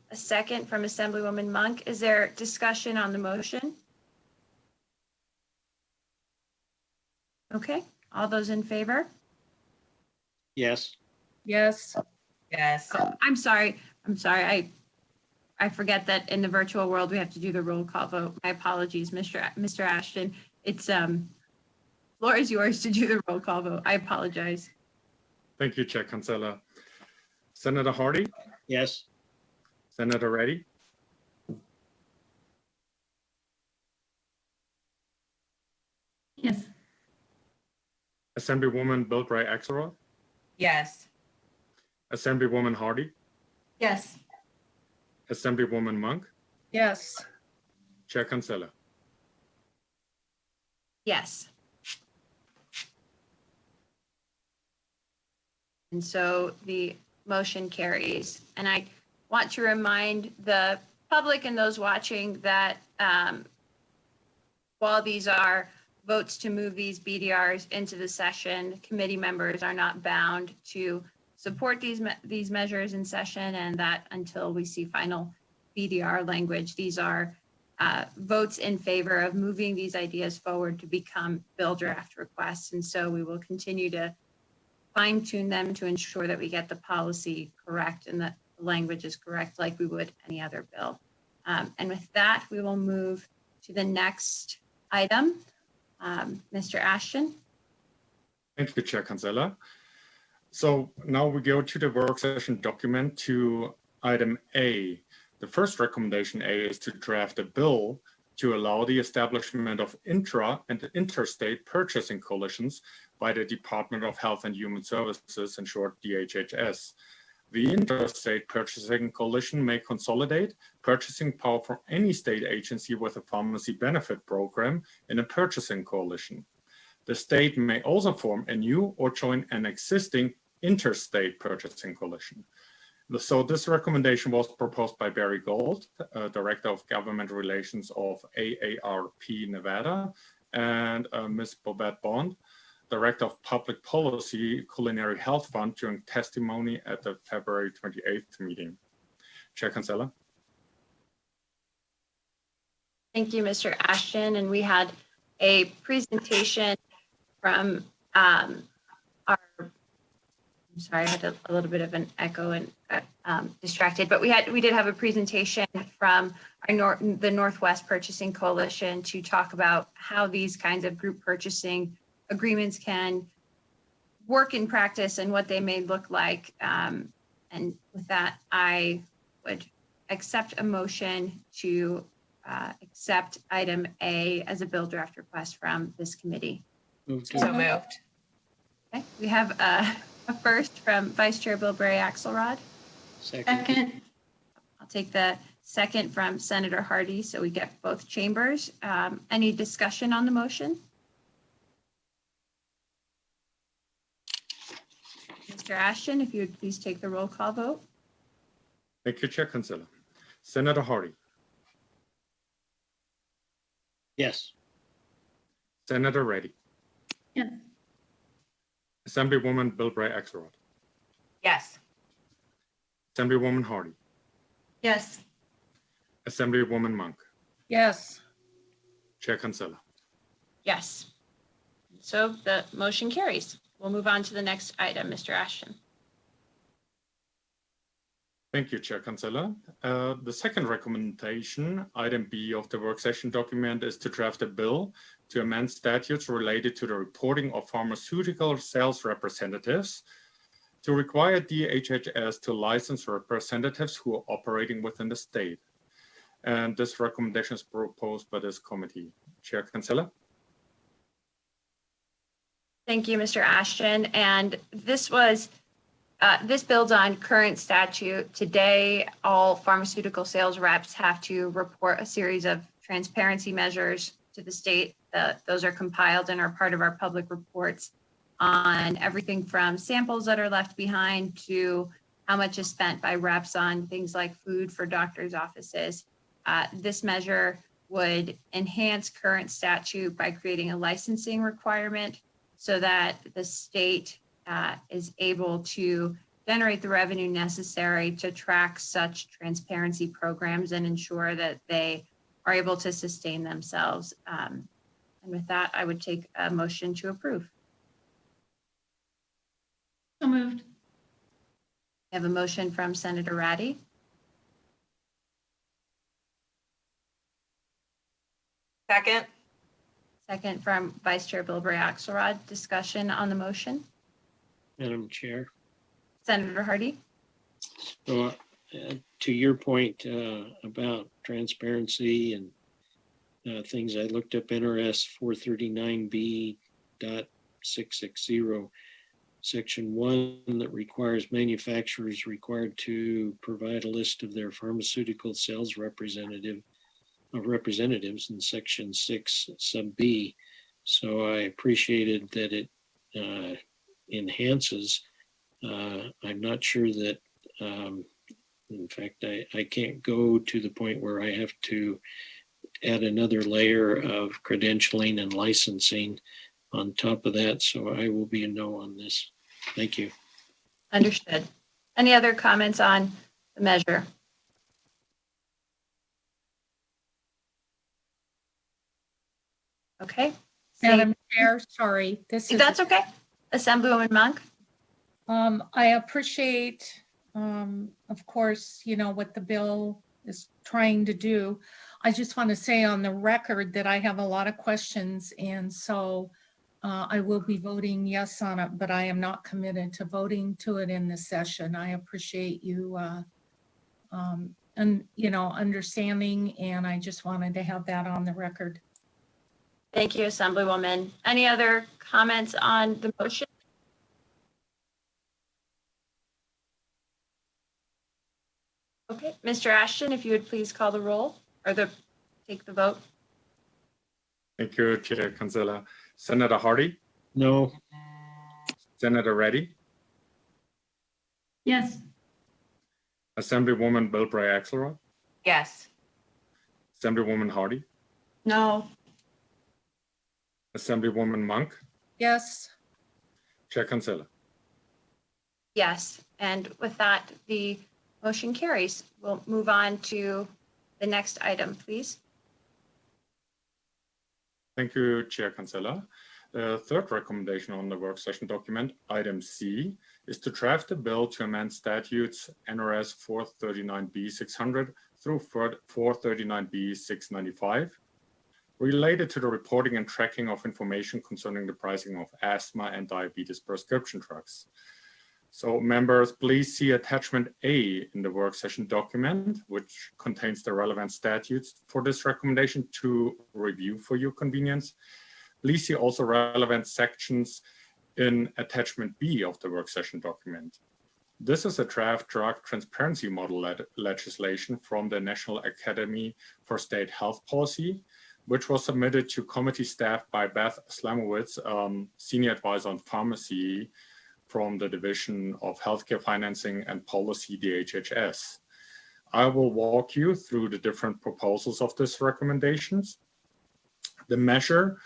A second from Assemblywoman Monk. Is there discussion on the motion? Okay, all those in favor? Yes. Yes. Yes. I'm sorry. I forget that in the virtual world, we have to do the roll call vote. My apologies, Mr. Ashton. It's floor is yours to do the roll call vote. I apologize. Thank you, Chair Kinsella. Senator Hardy? Yes. Senator Reddy? Yes. Assemblywoman Bilbray-Axelrod? Yes. Assemblywoman Hardy? Yes. Assemblywoman Monk? Yes. Chair Kinsella? Yes. And so the motion carries. And I want to remind the public and those watching that while these are votes to move these BDRs into the session, committee members are not bound to support these measures in session, and that until we see final BDR language, these are votes in favor of moving these ideas forward to become bill draft requests. And so we will continue to fine tune them to ensure that we get the policy correct and that the language is correct like we would any other bill. And with that, we will move to the next item. Mr. Ashton. Thank you, Chair Cancela. So now we go to the work session document to item A. The first recommendation A is to draft a bill to allow the establishment of intra and interstate purchasing coalitions by the Department of Health and Human Services, in short DHHS. The interstate purchasing coalition may consolidate purchasing power from any state agency with a pharmacy benefit program in a purchasing coalition. The state may also form a new or join an existing interstate purchasing coalition. So this recommendation was proposed by Barry Gold, Director of Government Relations of AARP Nevada, and Ms. Bobette Bond, Director of Public Policy, Culinary Health Fund, during testimony at the February 28th meeting. Chair Cancela. Thank you, Mr. Ashton. And we had a presentation from I'm sorry, I had a little bit of an echo and distracted, but we did have a presentation from the Northwest Purchasing Coalition to talk about how these kinds of group purchasing agreements can work in practice and what they may look like. And with that, I would accept a motion to accept item A as a bill draft request from this committee. So moved. Okay, we have a first from Vice Chair Bilbray Axelrod. Second. I'll take the second from Senator Hardy, so we get both chambers. Any discussion on the motion? Mr. Ashton, if you would please take the roll call vote. Thank you, Chair Cancela. Senator Hardy. Yes. Senator Reddy. Yes. Assemblywoman Bilbray Axelrod. Yes. Assemblywoman Hardy. Yes. Assemblywoman Monk. Yes. Chair Cancela. Yes. So the motion carries. We'll move on to the next item, Mr. Ashton. Thank you, Chair Cancela. The second recommendation, item B of the work session document, is to draft a bill to amend statutes related to the reporting of pharmaceutical sales representatives to require DHHS to license representatives who are operating within the state. And this recommendation is proposed by this committee. Chair Cancela. Thank you, Mr. Ashton. And this builds on current statute. Today, all pharmaceutical sales reps have to report a series of transparency measures to the state. Those are compiled and are part of our public reports on everything from samples that are left behind to how much is spent by reps on things like food for doctors' offices. This measure would enhance current statute by creating a licensing requirement so that the state is able to generate the revenue necessary to track such transparency programs and ensure that they are able to sustain themselves. And with that, I would take a motion to approve. So moved. I have a motion from Senator Ratty. Second. Second from Vice Chair Bilbray Axelrod. Discussion on the motion. Madam Chair. Senator Hardy. So, to your point about transparency and things, I looked up NRS 439B.660, Section 1, that requires manufacturers required to provide a list of their pharmaceutical sales representatives in Section 6, sub B. So I appreciated that it enhances. I'm not sure that In fact, I can't go to the point where I have to add another layer of credentialing and licensing on top of that. So I will be a no on this. Thank you. Understood. Any other comments on the measure? Okay. Madam Chair, sorry, That's okay. Assemblywoman Monk. I appreciate, of course, what the bill is trying to do. I just want to say on the record that I have a lot of questions, and so I will be voting yes on it, but I am not committed to voting to it in this session. I appreciate you, understanding, and I just wanted to have that on the record. Thank you, Assemblywoman. Any other comments on the motion? Okay, Mr. Ashton, if you would please call the roll or take the vote. Thank you, Chair Kinsella. Senator Hardy? No. Senator Reddy? Yes. Assemblywoman Bilbray-Axelrod? Yes. Assemblywoman Hardy? No. Assemblywoman Monk? Yes. Chair Kinsella? Yes, and with that, the motion carries. We'll move on to the next item, please. Thank you, Chair Kinsella. The third recommendation on the work session document, item C, is to draft a bill to amend statutes NRS 439B 600 through 439B 695 related to the reporting and tracking of information concerning the pricing of asthma and diabetes prescription drugs. So members, please see attachment A in the work session document, which contains the relevant statutes for this recommendation to review for your convenience. Please see also relevant sections in attachment B of the work session document. This is a draft drug transparency model legislation from the National Academy for State Health Policy, which was submitted to committee staff by Beth Slamowitz, Senior Advisor on Pharmacy from the Division of Healthcare Financing and Policy, DHHS. I will walk you through the different proposals of these recommendations. The measure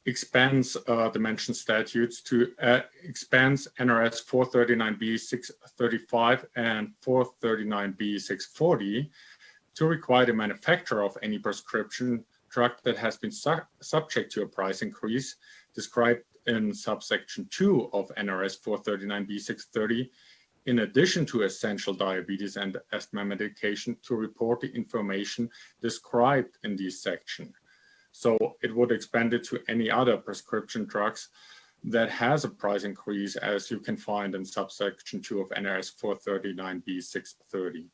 expands the mentioned statutes to expands NRS 439B 635 and 439B 640 to require the manufacturer of any prescription drug that has been subject to a price increase described in subsection 2 of NRS 439B 630, in addition to essential diabetes and asthma medication, to report the information described in this section. So it would expand it to any other prescription drugs that has a price increase, as you can find in subsection 2 of NRS 439B 630.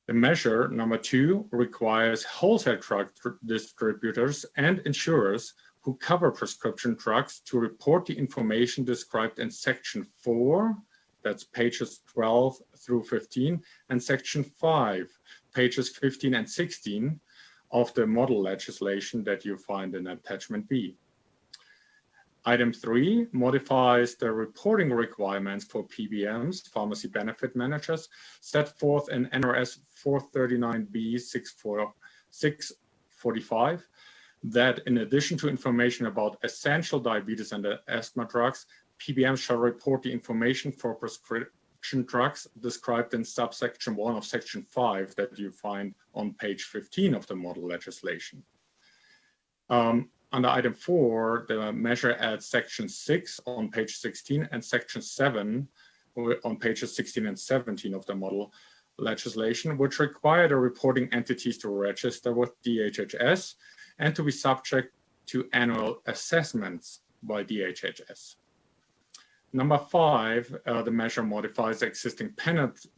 The measure number 2 requires wholesale drug distributors and insurers who cover prescription drugs to report the information described in section 4, that's pages 12 through 15, and section 5, pages 15 and 16 of the model legislation that you find in attachment B. Item 3 modifies the reporting requirements for PBMs, pharmacy benefit managers, set forth in NRS 439B 645, that in addition to information about essential diabetes and asthma drugs, PBMs shall report the information for prescription drugs described in subsection 1 of section 5 that you find on page 15 of the model legislation. Under item 4, the measure adds section 6 on page 16 and section 7 on pages 16 and 17 of the model legislation, which require the reporting entities to register with DHHS and to be subject to annual assessments by DHHS. Number 5, the measure modifies existing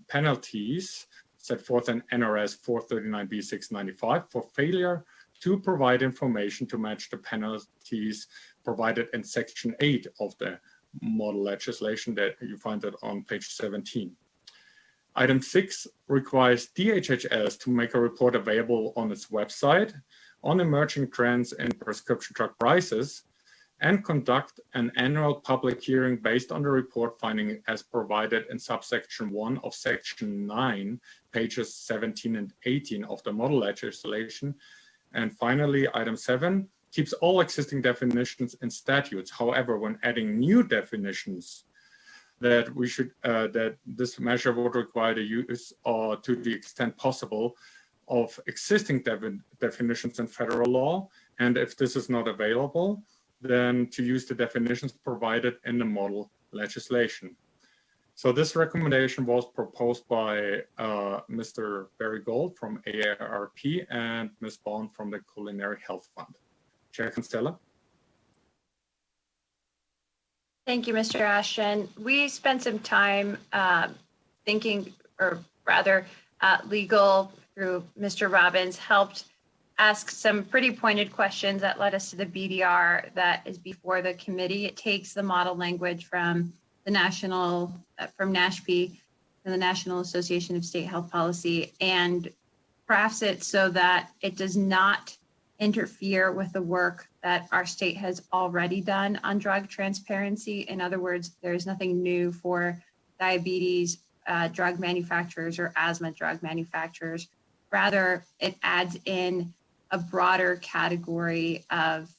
penalties set forth in NRS 439B 695 for failure to provide information to match the penalties provided in section 8 of the model legislation that you find it on page 17. Item 6 requires DHHS to make a report available on its website on emerging trends in prescription drug prices and conduct an annual public hearing based on the report finding as provided in subsection 1 of section 9, pages 17 and 18 of the model legislation. And finally, item 7 keeps all existing definitions in statutes. However, when adding new definitions, that this measure would require the use, or to the extent possible, of existing definitions in federal law. And if this is not available, then to use the definitions provided in the model legislation. So this recommendation was proposed by Mr. Barry Gold from AARP and Ms. Bond from the Culinary Health Fund. Chair Kinsella. Thank you, Mr. Ashton. We spent some time thinking, or rather legal through Mr. Robbins helped ask some pretty pointed questions that led us to the BDR that is before the committee. It takes the model language from the from NASHP, the National Association of State Health Policy, and crafts it so that it does not interfere with the work that our state has already done on drug transparency. In other words, there's nothing new for diabetes drug manufacturers or asthma drug manufacturers. Rather, it adds in a broader category of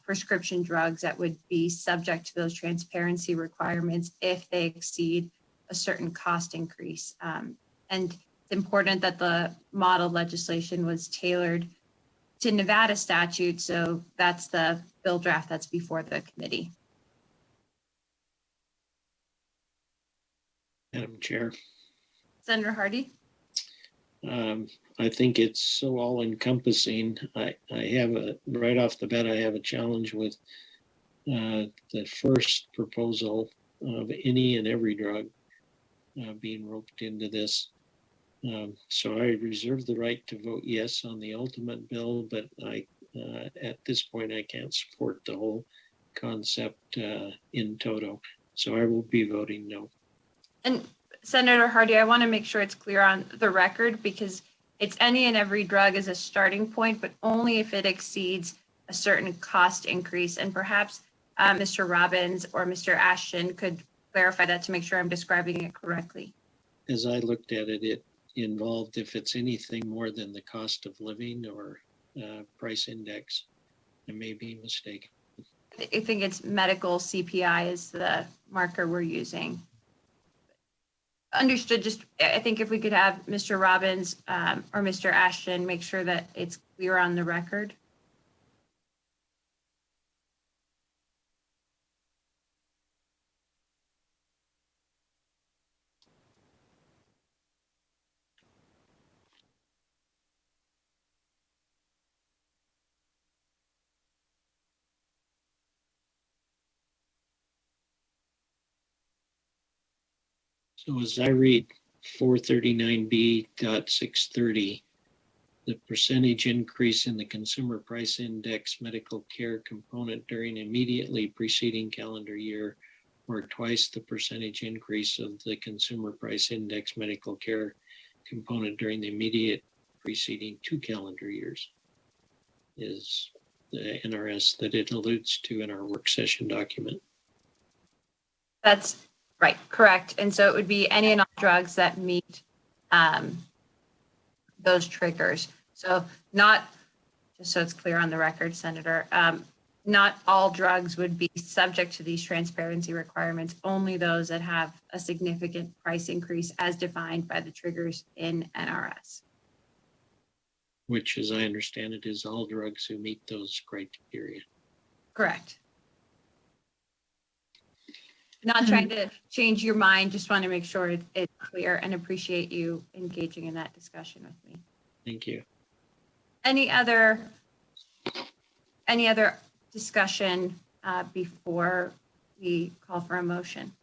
prescription drugs that would be subject to those transparency requirements if they exceed a certain cost increase. And it's important that the model legislation was tailored to Nevada statute. So that's the bill draft that's before the committee. Madam Chair. Senator Hardy. I think it's so all encompassing. I have right off the bat, I have a challenge with the first proposal of any and every drug being roped into this. So I reserve the right to vote yes on the ultimate bill, but at this point, I can't support the whole concept in toto. So I will be voting no. And Senator Hardy, I want to make sure it's clear on the record because it's any and every drug as a starting point, but only if it exceeds a certain cost increase. And perhaps Mr. Robbins or Mr. Ashton could clarify that to make sure I'm describing it correctly. As I looked at it, it involved if it's anything more than the cost of living or price index. I may be mistaken. I think it's medical CPI is the marker we're using. Understood. Just I think if we could have Mr. Robbins or Mr. Ashton make sure that it's clear on the record. So as I read 439B.630, the percentage increase in the consumer price index medical care component during immediately preceding calendar year, or twice the percentage increase of the consumer price index medical care component during the immediate preceding 2 calendar years, is the NRS that it alludes to in our work session document. That's right, correct. And so it would be any and all drugs that meet those triggers. So not, just so it's clear on the record, Senator, not all drugs would be subject to these transparency requirements, only those that have a significant price increase as defined by the triggers in NRS. Which, as I understand it, is all drugs who meet those criteria. Correct. Not trying to change your mind, just want to make sure it's clear and appreciate you engaging in that discussion with me. Thank you. Any other discussion before we call for a motion?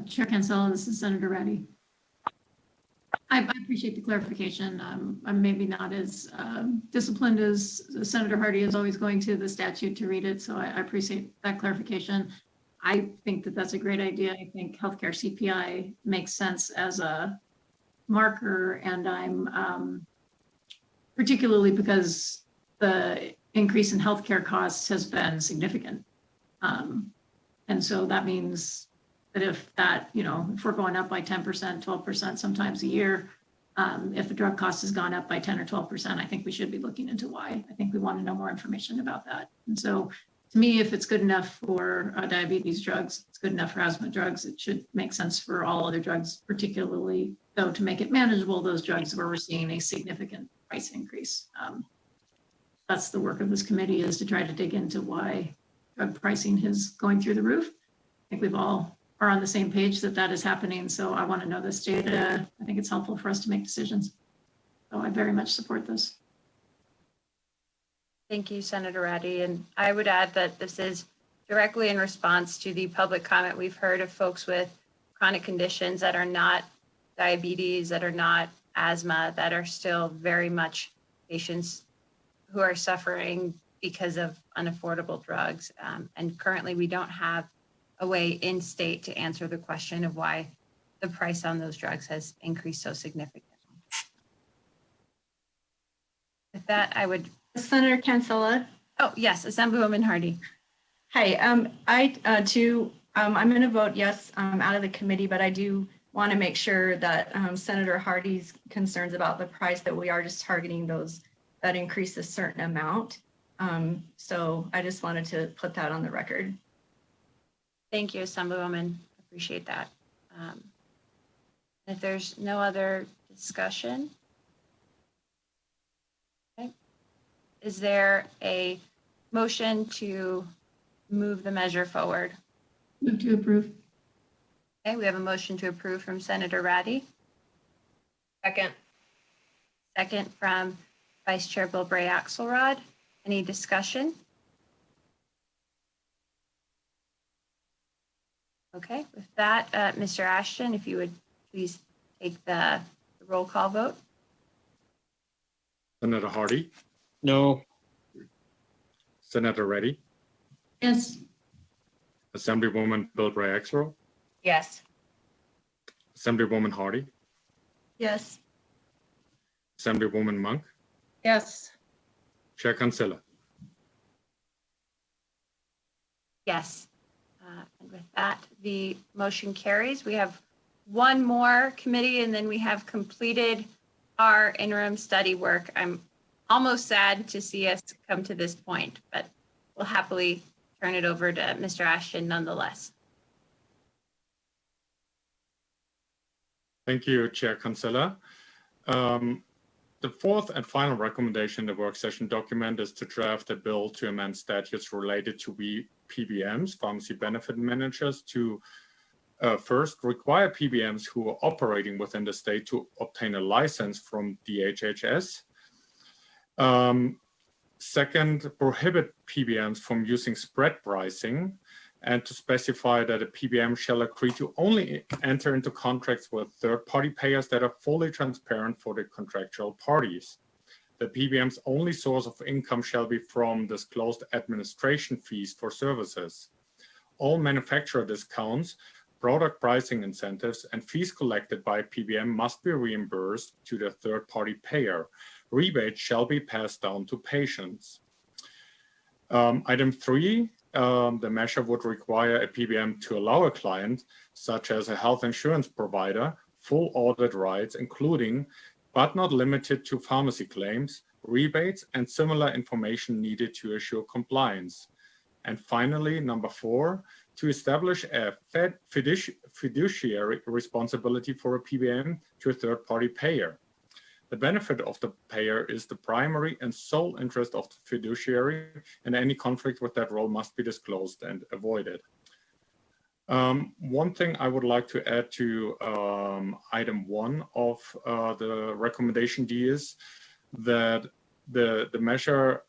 Chair Cancela, this is Senator Reddy. I appreciate the clarification. I'm maybe not as disciplined as Senator Hardy is always going to the statute to read it, so I appreciate that clarification. I think that that's a great idea. I think healthcare CPI makes sense as a marker, and I'm particularly because the increase in healthcare costs has been significant. And so that means that if that, if we're going up by 10%, 12% sometimes a year, if the drug cost has gone up by 10 or 12%, I think we should be looking into why. I think we want to know more information about that. And so to me, if it's good enough for diabetes drugs, it's good enough for asthma drugs, it should make sense for all other drugs, particularly though to make it manageable, those drugs where we're seeing a significant price increase. That's the work of this committee, is to try to dig into why drug pricing is going through the roof. I think we've all are on the same page that that is happening. So I want to know this data. I think it's helpful for us to make decisions. So I very much support this. Thank you, Senator Ratty. And I would add that this is directly in response to the public comment we've heard of folks with chronic conditions that are not diabetes, that are not asthma, that are still very much patients who are suffering because of unaffordable drugs. And currently we don't have a way in state to answer the question of why the price on those drugs has increased so significantly. With that, I would. Senator Cancela. Oh, yes, Assemblywoman Hardy. Hi, I too, I'm going to vote yes out of the committee, but I do want to make sure that Senator Hardy's concerns about the price, that we are just targeting those that increase a certain amount. So I just wanted to put that on the record. Thank you, Assemblywoman. Appreciate that. If there's no other discussion, okay. Is there a motion to move the measure forward? Move to approve. Okay, we have a motion to approve from Senator Ratty. Second. Second from Vice Chair Bilbray Axelrod. Any discussion? Okay, with that, Mr. Ashton, if you would please take the roll call vote. Senator Hardy, No. Senator Reddy, Yes. Assemblywoman Bilbray Axelrod, Yes. Assemblywoman Hardy, Yes. Assemblywoman Monk, Yes. Chair Cancela. Yes. And with that, the motion carries. We have one more committee and then we have completed our interim study work. I'm almost sad to see us come to this point, but we'll happily turn it over to Mr. Ashton nonetheless. Thank you, Chair Cancela. The fourth and final recommendation in the work session document is to draft a bill to amend statutes related to PBMs, pharmacy benefit managers, to first require PBMs who are operating within the state to obtain a license from DHHS. Second, prohibit PBMs from using spread pricing, and to specify that a PBM shall agree to only enter into contracts with third-party payers that are fully transparent for the contractual parties. The PBM's only source of income shall be from disclosed administration fees for services. All manufacturer discounts, product pricing incentives, and fees collected by PBM must be reimbursed to the third-party payer. Rebates shall be passed down to patients. Item 3, the measure would require a PBM to allow a client, such as a health insurance provider, full audit rights, including, but not limited to, pharmacy claims, rebates, and similar information needed to assure compliance. And finally, number 4, to establish a fiduciary responsibility for a PBM to a third-party payer. The benefit of the payer is the primary and sole interest of the fiduciary, and any conflict with that role must be disclosed and avoided. One thing I would like to add to item 1 of the recommendation D is that the measure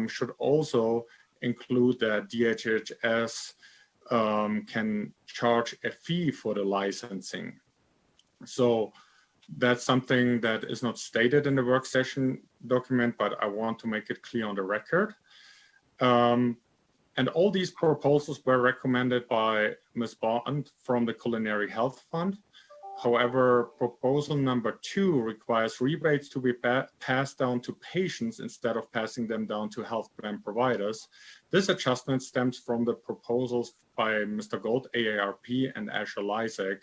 should also include that DHHS can charge a fee for the licensing. So that's something that is not stated in the work session document, but I want to make it clear on the record. And all these proposals were recommended by Ms. Bond from the Culinary Health Fund. However, proposal number 2 requires rebates to be passed down to patients instead of passing them down to health plan providers. This adjustment stems from the proposals by Mr. Gold, AARP, and Asher Lysak,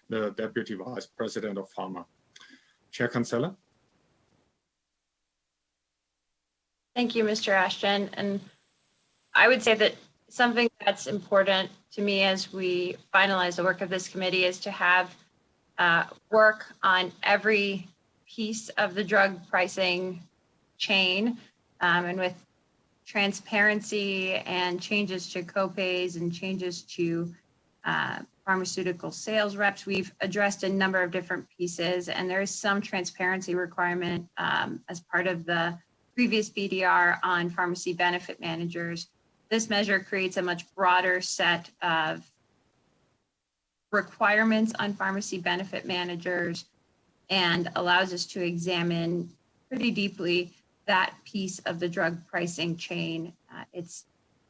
the Deputy Vice President of Pharma. Chair Cancela. Thank you, Mr. Ashton. And I would say that something that's important to me as we finalize the work of this committee is to have work on every piece of the drug pricing chain, and with transparency and changes to copays and changes to pharmaceutical sales reps. We've addressed a number of different pieces, and there is some transparency requirement as part of the previous BDR on pharmacy benefit managers. This measure creates a much broader set of requirements on pharmacy benefit managers and allows us to examine pretty deeply that piece of the drug pricing chain. It's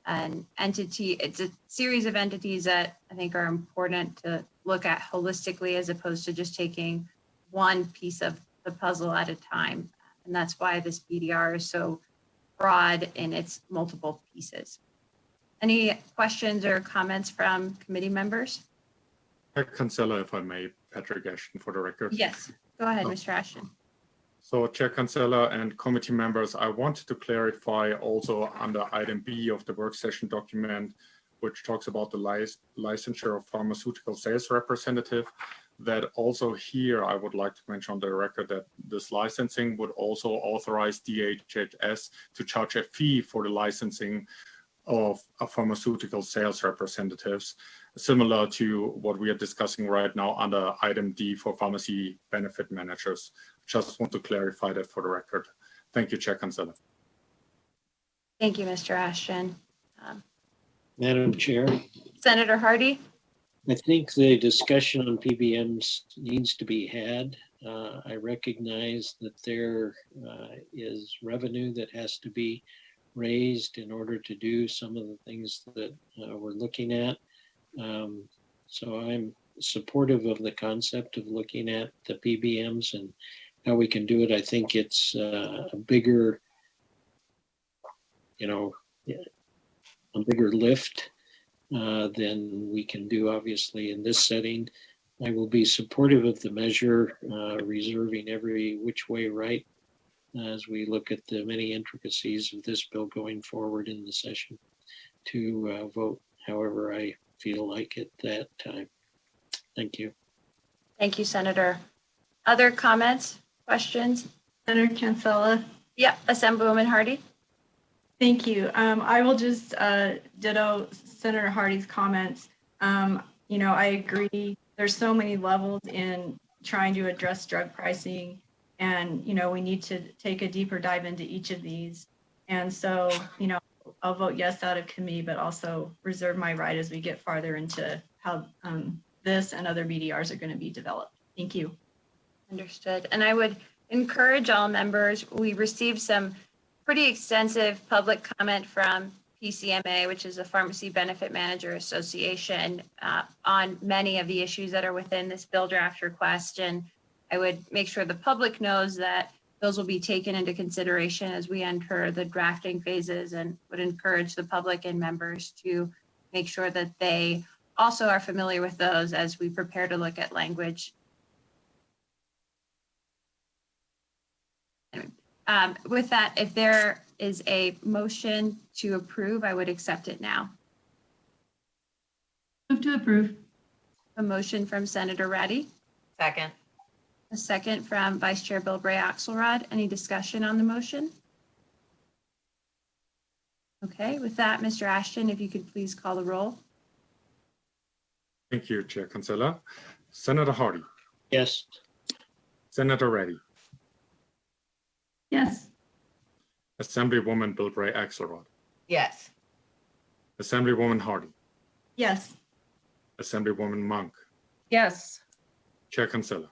an entity, it's a series of entities that I think are important to look at holistically as opposed to just taking one piece of the puzzle at a time. And that's why this BDR is so broad in its multiple pieces. Any questions or comments from committee members? Cancela, if I may, Patrick Ashton for the record. Yes, go ahead, Mr. Ashton. So Chair Cancela and committee members, I wanted to clarify also under item B of the work session document, which talks about the licensure of pharmaceutical sales representative, that also here I would like to mention on the record that this licensing would also authorize DHHS to charge a fee for the licensing of pharmaceutical sales representatives, similar to what we are discussing right now under item D for pharmacy benefit managers. Just want to clarify that for the record. Thank you, Chair Cancela. Thank you, Mr. Ashton. Madam Chair, Senator Hardy? I think the discussion on PBMs needs to be had. I recognize that there is revenue that has to be raised in order to do some of the things that we're looking at. So I'm supportive of the concept of looking at the PBMs and how we can do it. I think it's a bigger, a bigger lift than we can do, obviously, in this setting. I will be supportive of the measure, reserving every which way right as we look at the many intricacies of this bill going forward in the session to vote however I feel like at that time. Thank you. Thank you, Senator. Other comments, questions? Senator Cancela. Yeah, Assemblywoman Hardy. Thank you. I will just ditto Senator Hardy's comments. I agree. There's so many levels in trying to address drug pricing, and we need to take a deeper dive into each of these. And so, I'll vote yes out of committee, but also reserve my right as we get farther into how this and other BDRs are going to be developed. Thank you. Understood. And I would encourage all members, we received some pretty extensive public comment from PCMA, which is the Pharmacy Benefit Manager Association, on many of the issues that are within this bill draft request. And I would make sure the public knows that those will be taken into consideration as we enter the drafting phases, and would encourage the public and members to make sure that they also are familiar with those as we prepare to look at language. With that, if there is a motion to approve, I would accept it now. Move to approve. A motion from Senator Reddy. Second. A second from Vice Chair Bilbray Axelrod. Any discussion on the motion? Okay, with that, Mr. Ashton, if you could please call the roll. Thank you, Chair Cancela. Senator Hardy. Yes. Senator Reddy. Yes. Assemblywoman Bilbray Axelrod. Yes. Assemblywoman Hardy. Yes. Assemblywoman Monk. Yes. Chair Cancela.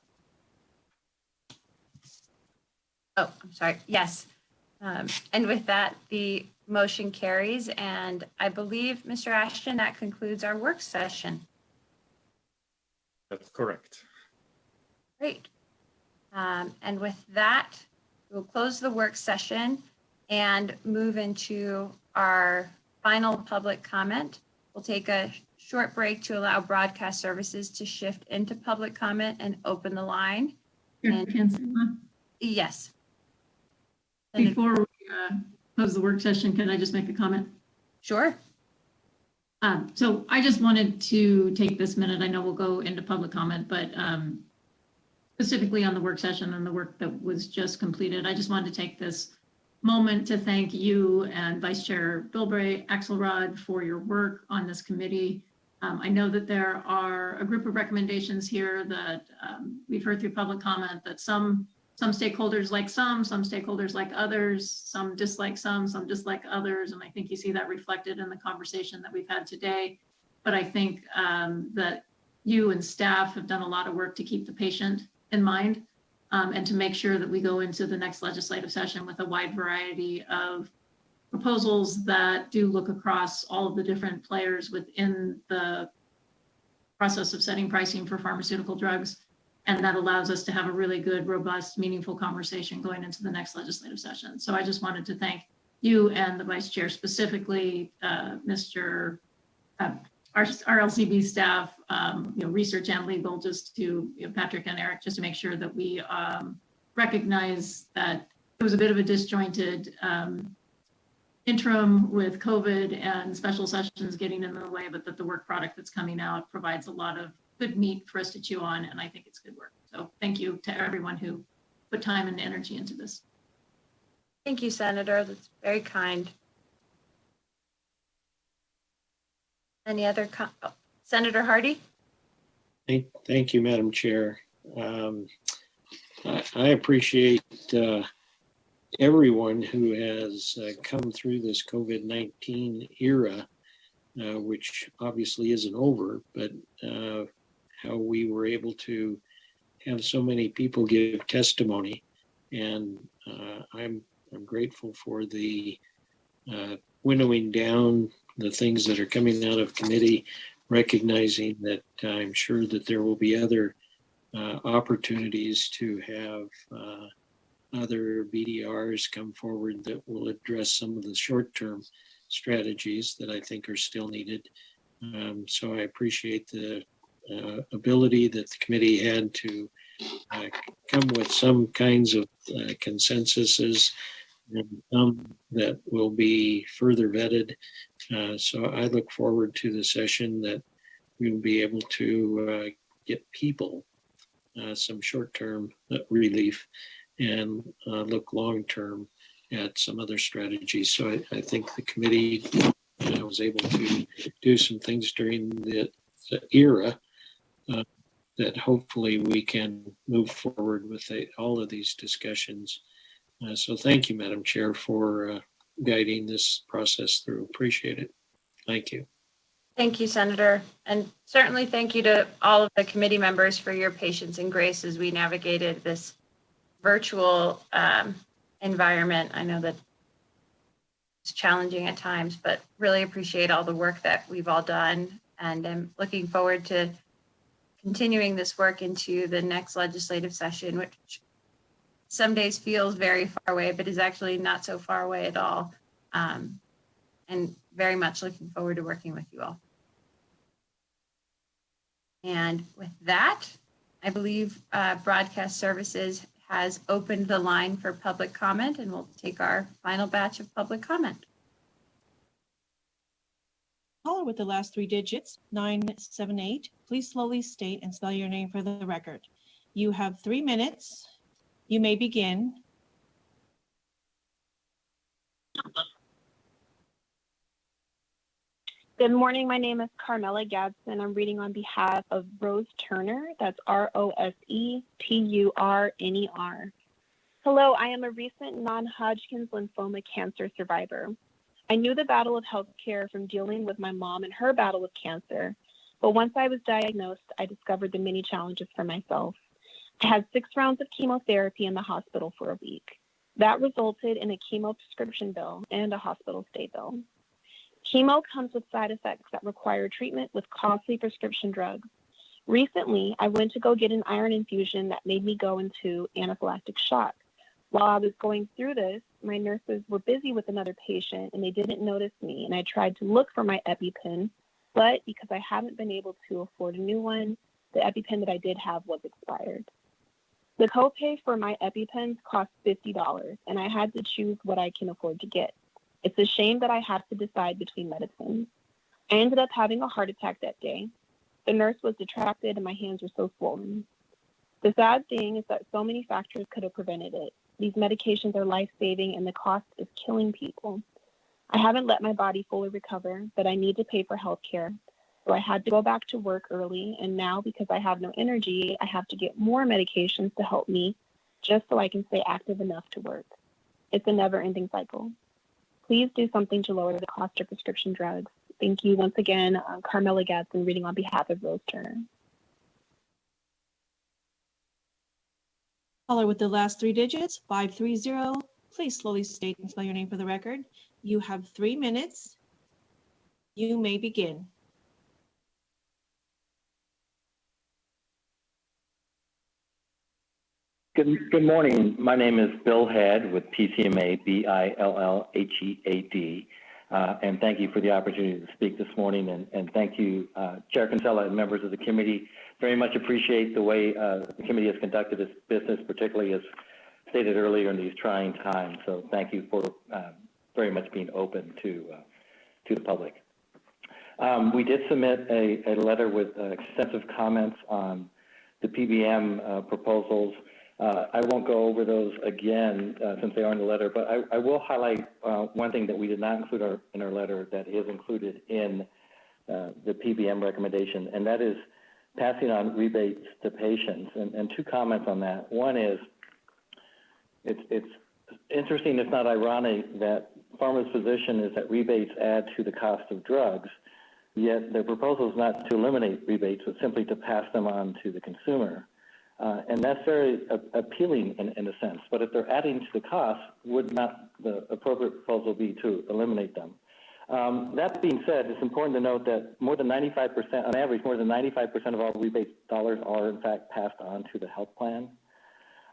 Oh, I'm sorry. Yes. And with that, the motion carries. And I believe, Mr. Ashton, that concludes our work session. That's correct. Great. And with that, we'll close the work session and move into our final public comment. We'll take a short break to allow broadcast services to shift into public comment and open the line. Yes. Before we close the work session, can I just make a comment? Sure. So I just wanted to take this minute. I know we'll go into public comment, but specifically on the work session and the work that was just completed, I just wanted to take this moment to thank you and Vice Chair Bilbray Axelrod for your work on this committee. I know that there are a group of recommendations here that we've heard through public comment that some stakeholders like some stakeholders like others, some dislike some dislike others. And I think you see that reflected in the conversation that we've had today. But I think that you and staff have done a lot of work to keep the patient in mind and to make sure that we go into the next legislative session with a wide variety of proposals that do look across all of the different players within the process of setting pricing for pharmaceutical drugs. And that allows us to have a really good, robust, meaningful conversation going into the next legislative session. So I just wanted to thank you and the Vice Chair, specifically Mr. Our LCB staff, research and legal, just to Patrick and Eric, just to make sure that we recognize that it was a bit of a disjointed interim with COVID and special sessions getting in the way, but that the work product that's coming out provides a lot of good meat for us to chew on, and I think it's good work. So thank you to everyone who put time and energy into this. Thank you, Senator. That's very kind. Any other Senator Hardy? Thank you, Madam Chair. I appreciate everyone who has come through this COVID-19 era, which obviously isn't over, but how we were able to have so many people give testimony. And I'm grateful for the winnowing down the things that are coming out of committee, recognizing that I'm sure that there will be other opportunities to have other BDRs come forward that will address some of the short-term strategies that I think are still needed. So I appreciate the ability that the committee had to come with some kinds of consensuses and some that will be further vetted. So I look forward to the session that we will be able to get people some short-term relief and look long-term at some other strategies. So I think the committee was able to do some things during the era that hopefully we can move forward with all of these discussions. So thank you, Madam Chair, for guiding this process through. Appreciate it. Thank you. Thank you, Senator. And certainly thank you to all of the committee members for your patience and grace as we navigated this virtual environment. I know that it's challenging at times, but really appreciate all the work that we've all done. And I'm looking forward to continuing this work into the next legislative session, which some days feels very far away, but is actually not so far away at all. And very much looking forward to working with you all. And with that, I believe Broadcast Services has opened the line for public comment, and we'll take our final batch of public comment. Caller with the last three digits, 978. Please slowly state and spell your name for the record. You have 3 minutes. You may begin. Good morning. My name is Carmela Gadsden. I'm reading on behalf of Rose Turner. That's RoseTurner. Hello, I am a recent non-Hodgkin's lymphoma cancer survivor. I knew the battle of healthcare from dealing with my mom and her battle with cancer. But once I was diagnosed, I discovered the many challenges for myself. I had 6 rounds of chemotherapy in the hospital for a week. That resulted in a chemo prescription bill and a hospital stay bill. Chemo comes with side effects that require treatment with costly prescription drugs. Recently, I went to go get an iron infusion that made me go into anaphylactic shock. While I was going through this, my nurses were busy with another patient and they didn't notice me. And I tried to look for my EpiPen, but because I haven't been able to afford a new one, the EpiPen that I did have was expired. The copay for my EpiPens cost $50, and I had to choose what I can afford to get. It's a shame that I had to decide between medicines. I ended up having a heart attack that day. The nurse was distracted and my hands were so swollen. The sad thing is that so many factors could have prevented it. These medications are life-saving and the cost is killing people. I haven't let my body fully recover, but I need to pay for health care. So I had to go back to work early, and now because I have no energy, I have to get more medications to help me just so I can stay active enough to work. It's a never-ending cycle. Please do something to lower the cost of prescription drugs. Thank you once again, Carmela Gadsden, reading on behalf of Rose Turner. Caller with the last 3 digits, 530. Please slowly state and spell your name for the record. You have 3 minutes. You may begin. Good morning. My name is Bill Head with PCMA, BILLHEAD. And thank you for the opportunity to speak this morning. And thank you, Chair Kinsella and members of the committee. Very much appreciate the way the committee has conducted its business, particularly as stated earlier in these trying times. So thank you for very much being open to the public. We did submit a letter with extensive comments on the PBM proposals. I won't go over those again since they are in the letter, but I will highlight one thing that we did not include in our letter that is included in the PBM recommendation, and that is passing on rebates to patients. And 2 comments on that. One is, it's interesting, if not ironic, that pharma's position is that rebates add to the cost of drugs, yet their proposal is not to eliminate rebates, but simply to pass them on to the consumer. And that's very appealing in a sense, but if they're adding to the cost, would not the appropriate proposal be to eliminate them? That being said, it's important to note that more than 95%, on average, more than 95% of all rebate dollars are in fact passed on to the health plan.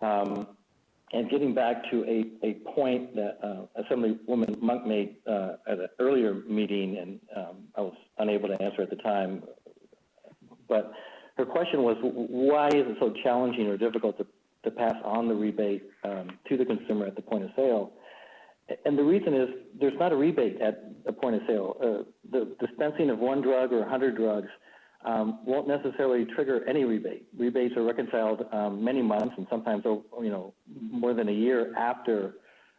And getting back to a point that Assemblywoman Monk made at an earlier meeting, and I was unable to answer at the time, but her question was, why is it so challenging or difficult to pass on the rebate to the consumer at the point of sale? And the reason is there's not a rebate at the point of sale. The dispensing of one drug or 100 drugs won't necessarily trigger any rebate. Rebates are reconciled many months and sometimes more than a year after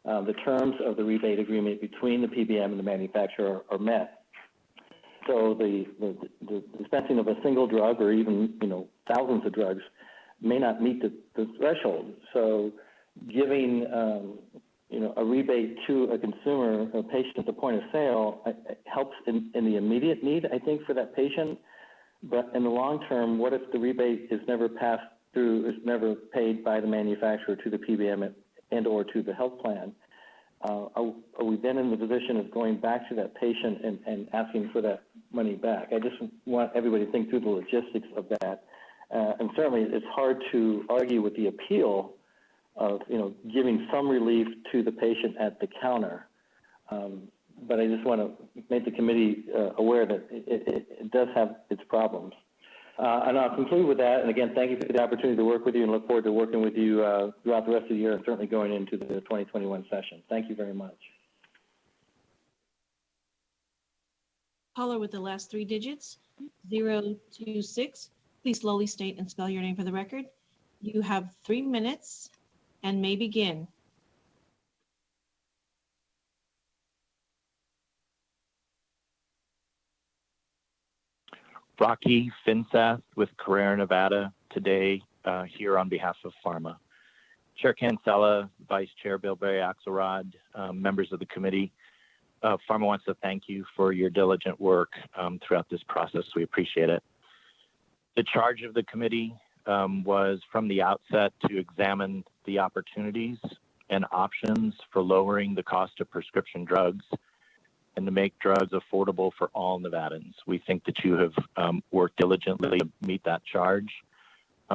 the terms of the rebate agreement between the PBM and the manufacturer are met. So the dispensing of a single drug or even thousands of drugs may not meet the threshold. So giving a rebate to a consumer, a patient at the point of sale, helps in the immediate need, I think, for that patient. But in the long term, what if the rebate is never passed through, is never paid by the manufacturer to the PBM and or to the health plan? Are we then in the position of going back to that patient and asking for that money back? I just want everybody to think through the logistics of that. And certainly it's hard to argue with the appeal of giving some relief to the patient at the counter. But I just want to make the committee aware that it does have its problems. And I'll conclude with that. And again, thank you for the opportunity to work with you and look forward to working with you throughout the rest of the year and certainly going into the 2021 session. Thank you very much. Caller with the last 3 digits, 026. Please slowly state and spell your name for the record. You have 3 minutes and may begin. Rocky Finsath with Carrera, Nevada, today here on behalf of Pharma. Chair Cancella, Vice Chair Bilberry Axelrod, members of the committee, Pharma wants to thank you for your diligent work throughout this process. We appreciate it. The charge of the committee was from the outset to examine the opportunities and options for lowering the cost of prescription drugs and to make drugs affordable for all Nevadans. We think that you have worked diligently to meet that charge.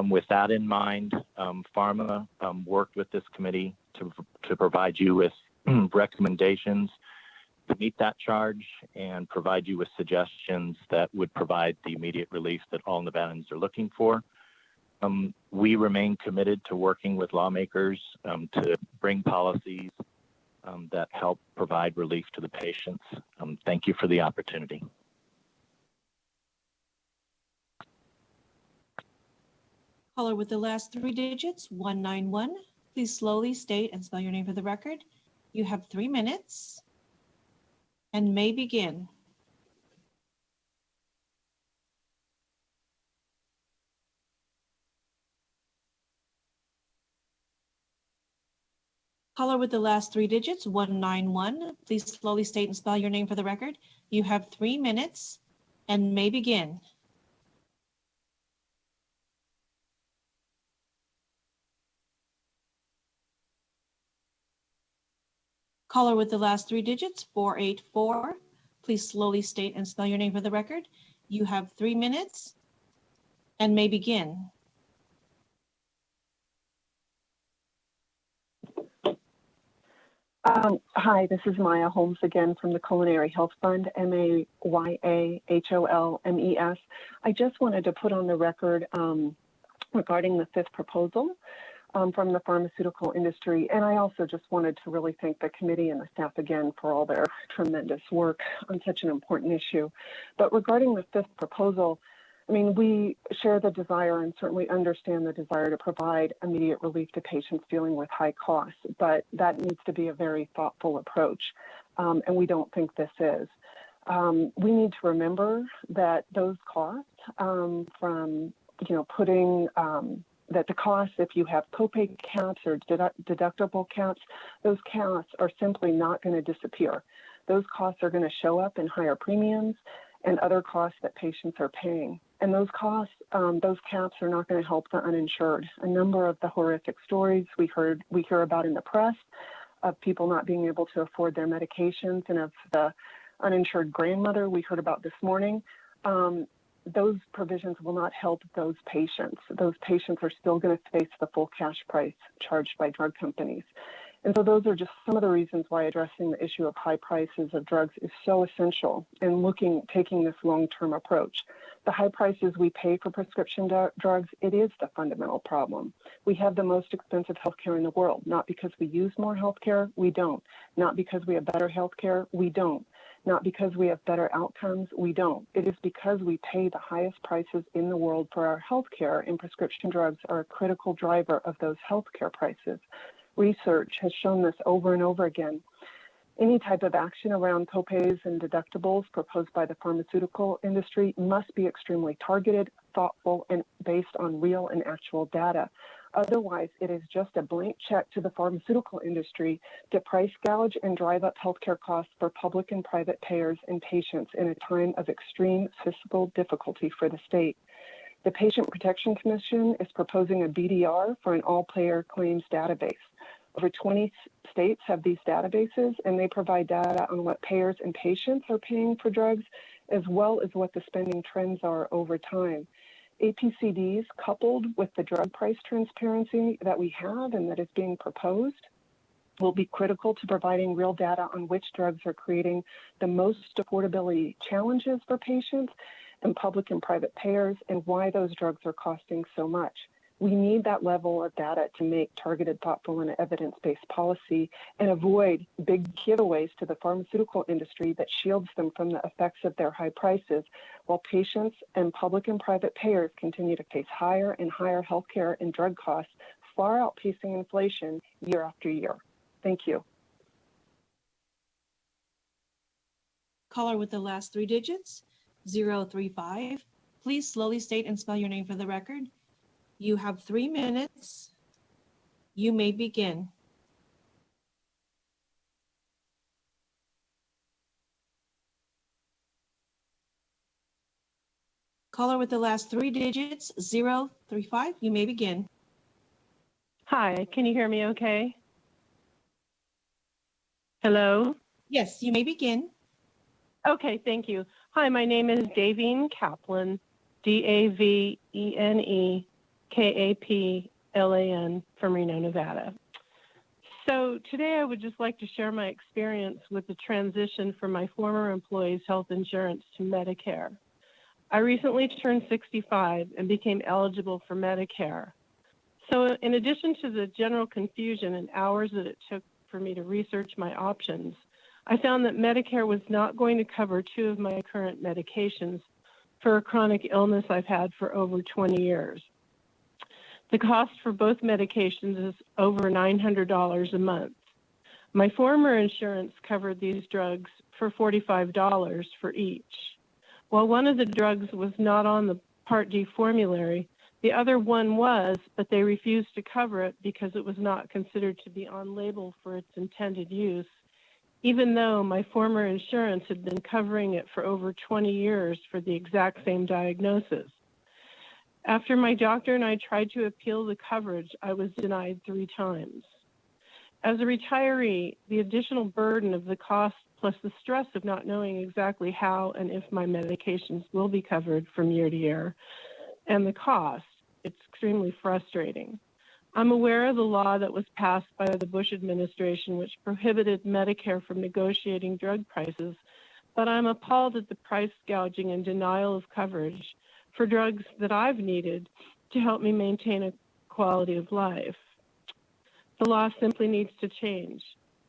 With that in mind, Pharma worked with this committee to provide you with recommendations to meet that charge and provide you with suggestions that would provide the immediate relief that all Nevadans are looking for. We remain committed to working with lawmakers to bring policies that help provide relief to the patients. Thank you for the opportunity. Caller with the last three digits, 191. Please slowly state and spell your name for the record. You have 3 minutes and may begin. Caller with the last three digits, 191. Please slowly state and spell your name for the record. You have 3 minutes and may begin. Caller with the last three digits, 484. Please slowly state and spell your name for the record. You have 3 minutes and may begin. Hi, this is Maya Holmes again from the Culinary Health Fund, MAYAHOLMES. I just wanted to put on the record regarding the fifth proposal from the pharmaceutical industry. And I also just wanted to really thank the committee and the staff again for all their tremendous work on such an important issue. But regarding the fifth proposal, I mean, we share the desire and certainly understand the desire to provide immediate relief to patients dealing with high costs, but that needs to be a very thoughtful approach, and we don't think this is. We need to remember that those costs from, putting that the costs, if you have copay caps or deductible caps, those costs are simply not going to disappear. Those costs are going to show up in higher premiums and other costs that patients are paying. And those costs, those caps are not going to help the uninsured. A number of the horrific stories we hear about in the press of people not being able to afford their medications, and of the uninsured grandmother we heard about this morning, those provisions will not help those patients. Those patients are still going to face the full cash price charged by drug companies. And so those are just some of the reasons why addressing the issue of high prices of drugs is so essential in taking this long-term approach. The high prices we pay for prescription drugs, it is the fundamental problem. We have the most expensive healthcare in the world, not because we use more healthcare, we don't. Not because we have better healthcare, we don't. Not because we have better outcomes, we don't. It is because we pay the highest prices in the world for our healthcare, and prescription drugs are a critical driver of those healthcare prices. Research has shown this over and over again. Any type of action around copays and deductibles proposed by the pharmaceutical industry must be extremely targeted, thoughtful, and based on real and actual data. Otherwise, it is just a blank check to the pharmaceutical industry to price gouge and drive up healthcare costs for public and private payers and patients in a time of extreme fiscal difficulty for the state. The Patient Protection Commission is proposing a BDR for an all-payer claims database. Over 20 states have these databases, and they provide data on what payers and patients are paying for drugs, as well as what the spending trends are over time. APCDs, coupled with the drug price transparency that we have and that is being proposed, will be critical to providing real data on which drugs are creating the most affordability challenges for patients and public and private payers, and why those drugs are costing so much. We need that level of data to make targeted, thoughtful, and evidence-based policy and avoid big giveaways to the pharmaceutical industry that shields them from the effects of their high prices, while patients and public and private payers continue to face higher and higher healthcare and drug costs, far outpacing inflation year after year. Thank you. Caller with the last three digits, 035. Please slowly state and spell your name for the record. You have 3 minutes. You may begin. Caller with the last three digits, 035. You may begin. Hi, can you hear me okay? Hello? Yes, you may begin. Okay, thank you. Hi, my name is Davine Kaplan, DAVENE from Reno, Nevada. So today I would just like to share my experience with the transition from my former employee's health insurance to Medicare. I recently turned 65 and became eligible for Medicare. So in addition to the general confusion and hours that it took for me to research my options, I found that Medicare was not going to cover 2 of my current medications for a chronic illness I've had for over 20 years. The cost for both medications is over $900 a month. My former insurance covered these drugs for $45 for each. While one of the drugs was not on the Part D formulary, the other one was, but they refused to cover it because it was not considered to be on label for its intended use, even though my former insurance had been covering it for over 20 years for the exact same diagnosis. After my doctor and I tried to appeal the coverage, I was denied 3 times. As a retiree, the additional burden of the cost plus the stress of not knowing exactly how and if my medications will be covered from year to year, and the cost, it's extremely frustrating. I'm aware of the law that was passed by the Bush administration, which prohibited Medicare from negotiating drug prices, but I'm appalled at the price gouging and denial of coverage for drugs that I've needed to help me maintain a quality of life. The law simply needs to change.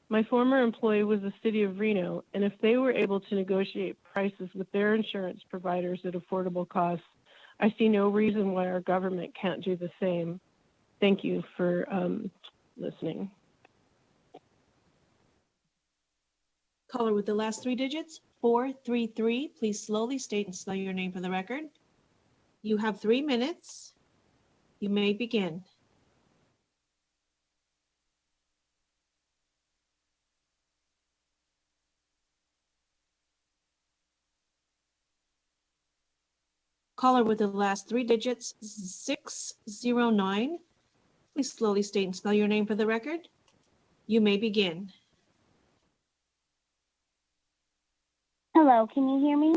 My former employee was the city of Reno, and if they were able to negotiate prices with their insurance providers at affordable costs, I see no reason why our government can't do the same. Thank you for listening. Caller with the last 3 digits, 433. Please slowly state and spell your name for the record. You have 3 minutes. You may begin. Caller with the last 3 digits, 609. Please slowly state and spell your name for the record. You may begin. Hello, can you hear me?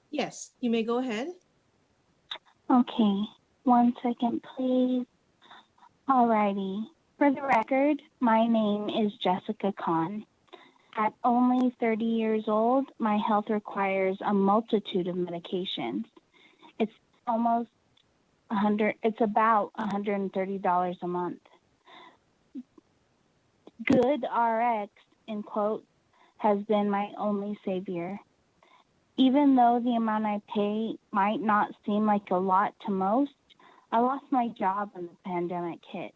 Yes, you may go ahead. Okay, 1 second, please. Alrighty. For the record, my name is Jessica Kahn. At only 30 years old, my health requires a multitude of medications. It's about $130 a month. Good RX, in quotes, has been my only savior. Even though the amount I pay might not seem like a lot to most, I lost my job when the pandemic hit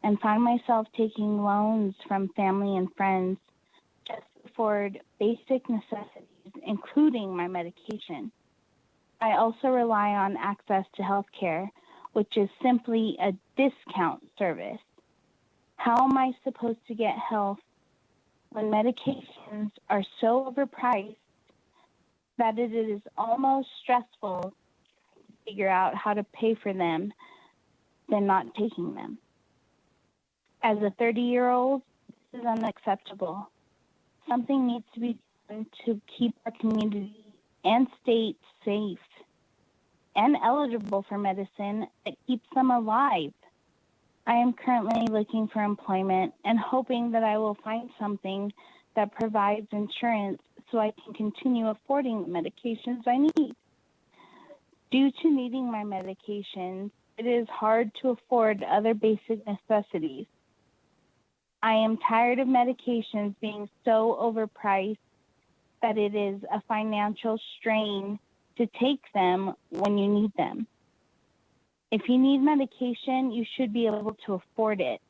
and find myself taking loans from family and friends just to afford basic necessities, including my medication. I also rely on access to health care, which is simply a discount service. How am I supposed to get health when medications are so overpriced that it is almost stressful to figure out how to pay for them than not taking them? As a 30-year-old, this is unacceptable. Something needs to be done to keep our community and state safe and eligible for medicine that keeps them alive. I am currently looking for employment and hoping that I will find something that provides insurance so I can continue affording the medications I need. Due to needing my medications, it is hard to afford other basic necessities. I am tired of medications being so overpriced that it is a financial strain to take them when you need them. If you need medication, you should be able to afford it.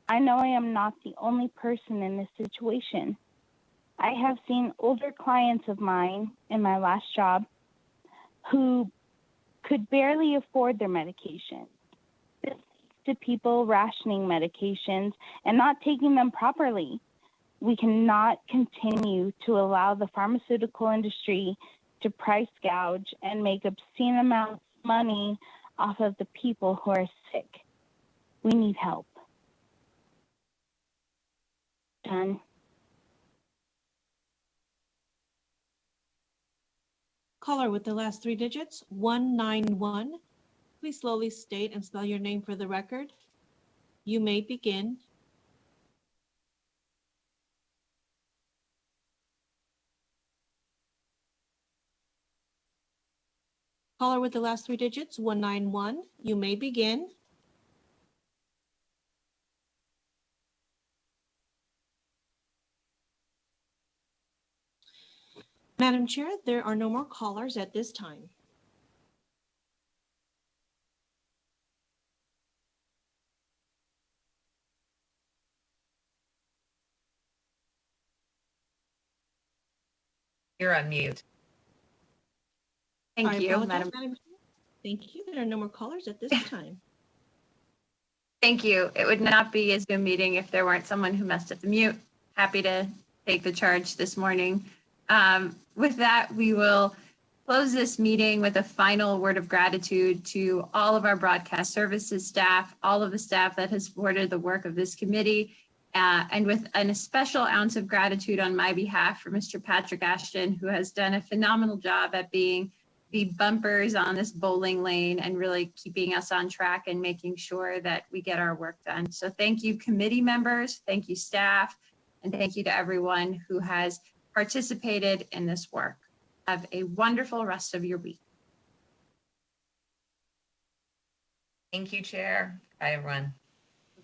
I know I am not the only person in this situation. I have seen older clients of mine in my last job who could barely afford their medication. This leads to people rationing medications and not taking them properly. We cannot continue to allow the pharmaceutical industry to price gouge and make obscene amounts of money off of the people who are sick. We need help. Done. Caller with the last three digits, 191. Please slowly state and spell your name for the record. You may begin. Caller with the last three digits, 191. You may begin. Madam Chair, there are no more callers at this time. You're on mute. Thank I you, apologize, Madam. Madam Chair. Thank you. There are no more callers at this time. Thank you. It would not be a Zoom meeting if there weren't someone who messed up the mute. Happy to take the charge this morning. With that, we will close this meeting with a final word of gratitude to all of our broadcast services staff, all of the staff that has supported the work of this committee, and with a special ounce of gratitude on my behalf for Mr. Patrick Ashton, who has done a phenomenal job at being the bumpers on this bowling lane and really keeping us on track and making sure that we get our work done. So thank you, committee members, thank you, staff, and thank you to everyone who has participated in this work. Have a wonderful rest of your week. Thank you, Chair. Bye, everyone.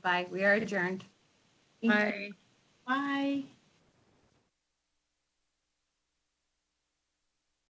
Bye. We are adjourned. Bye. Bye.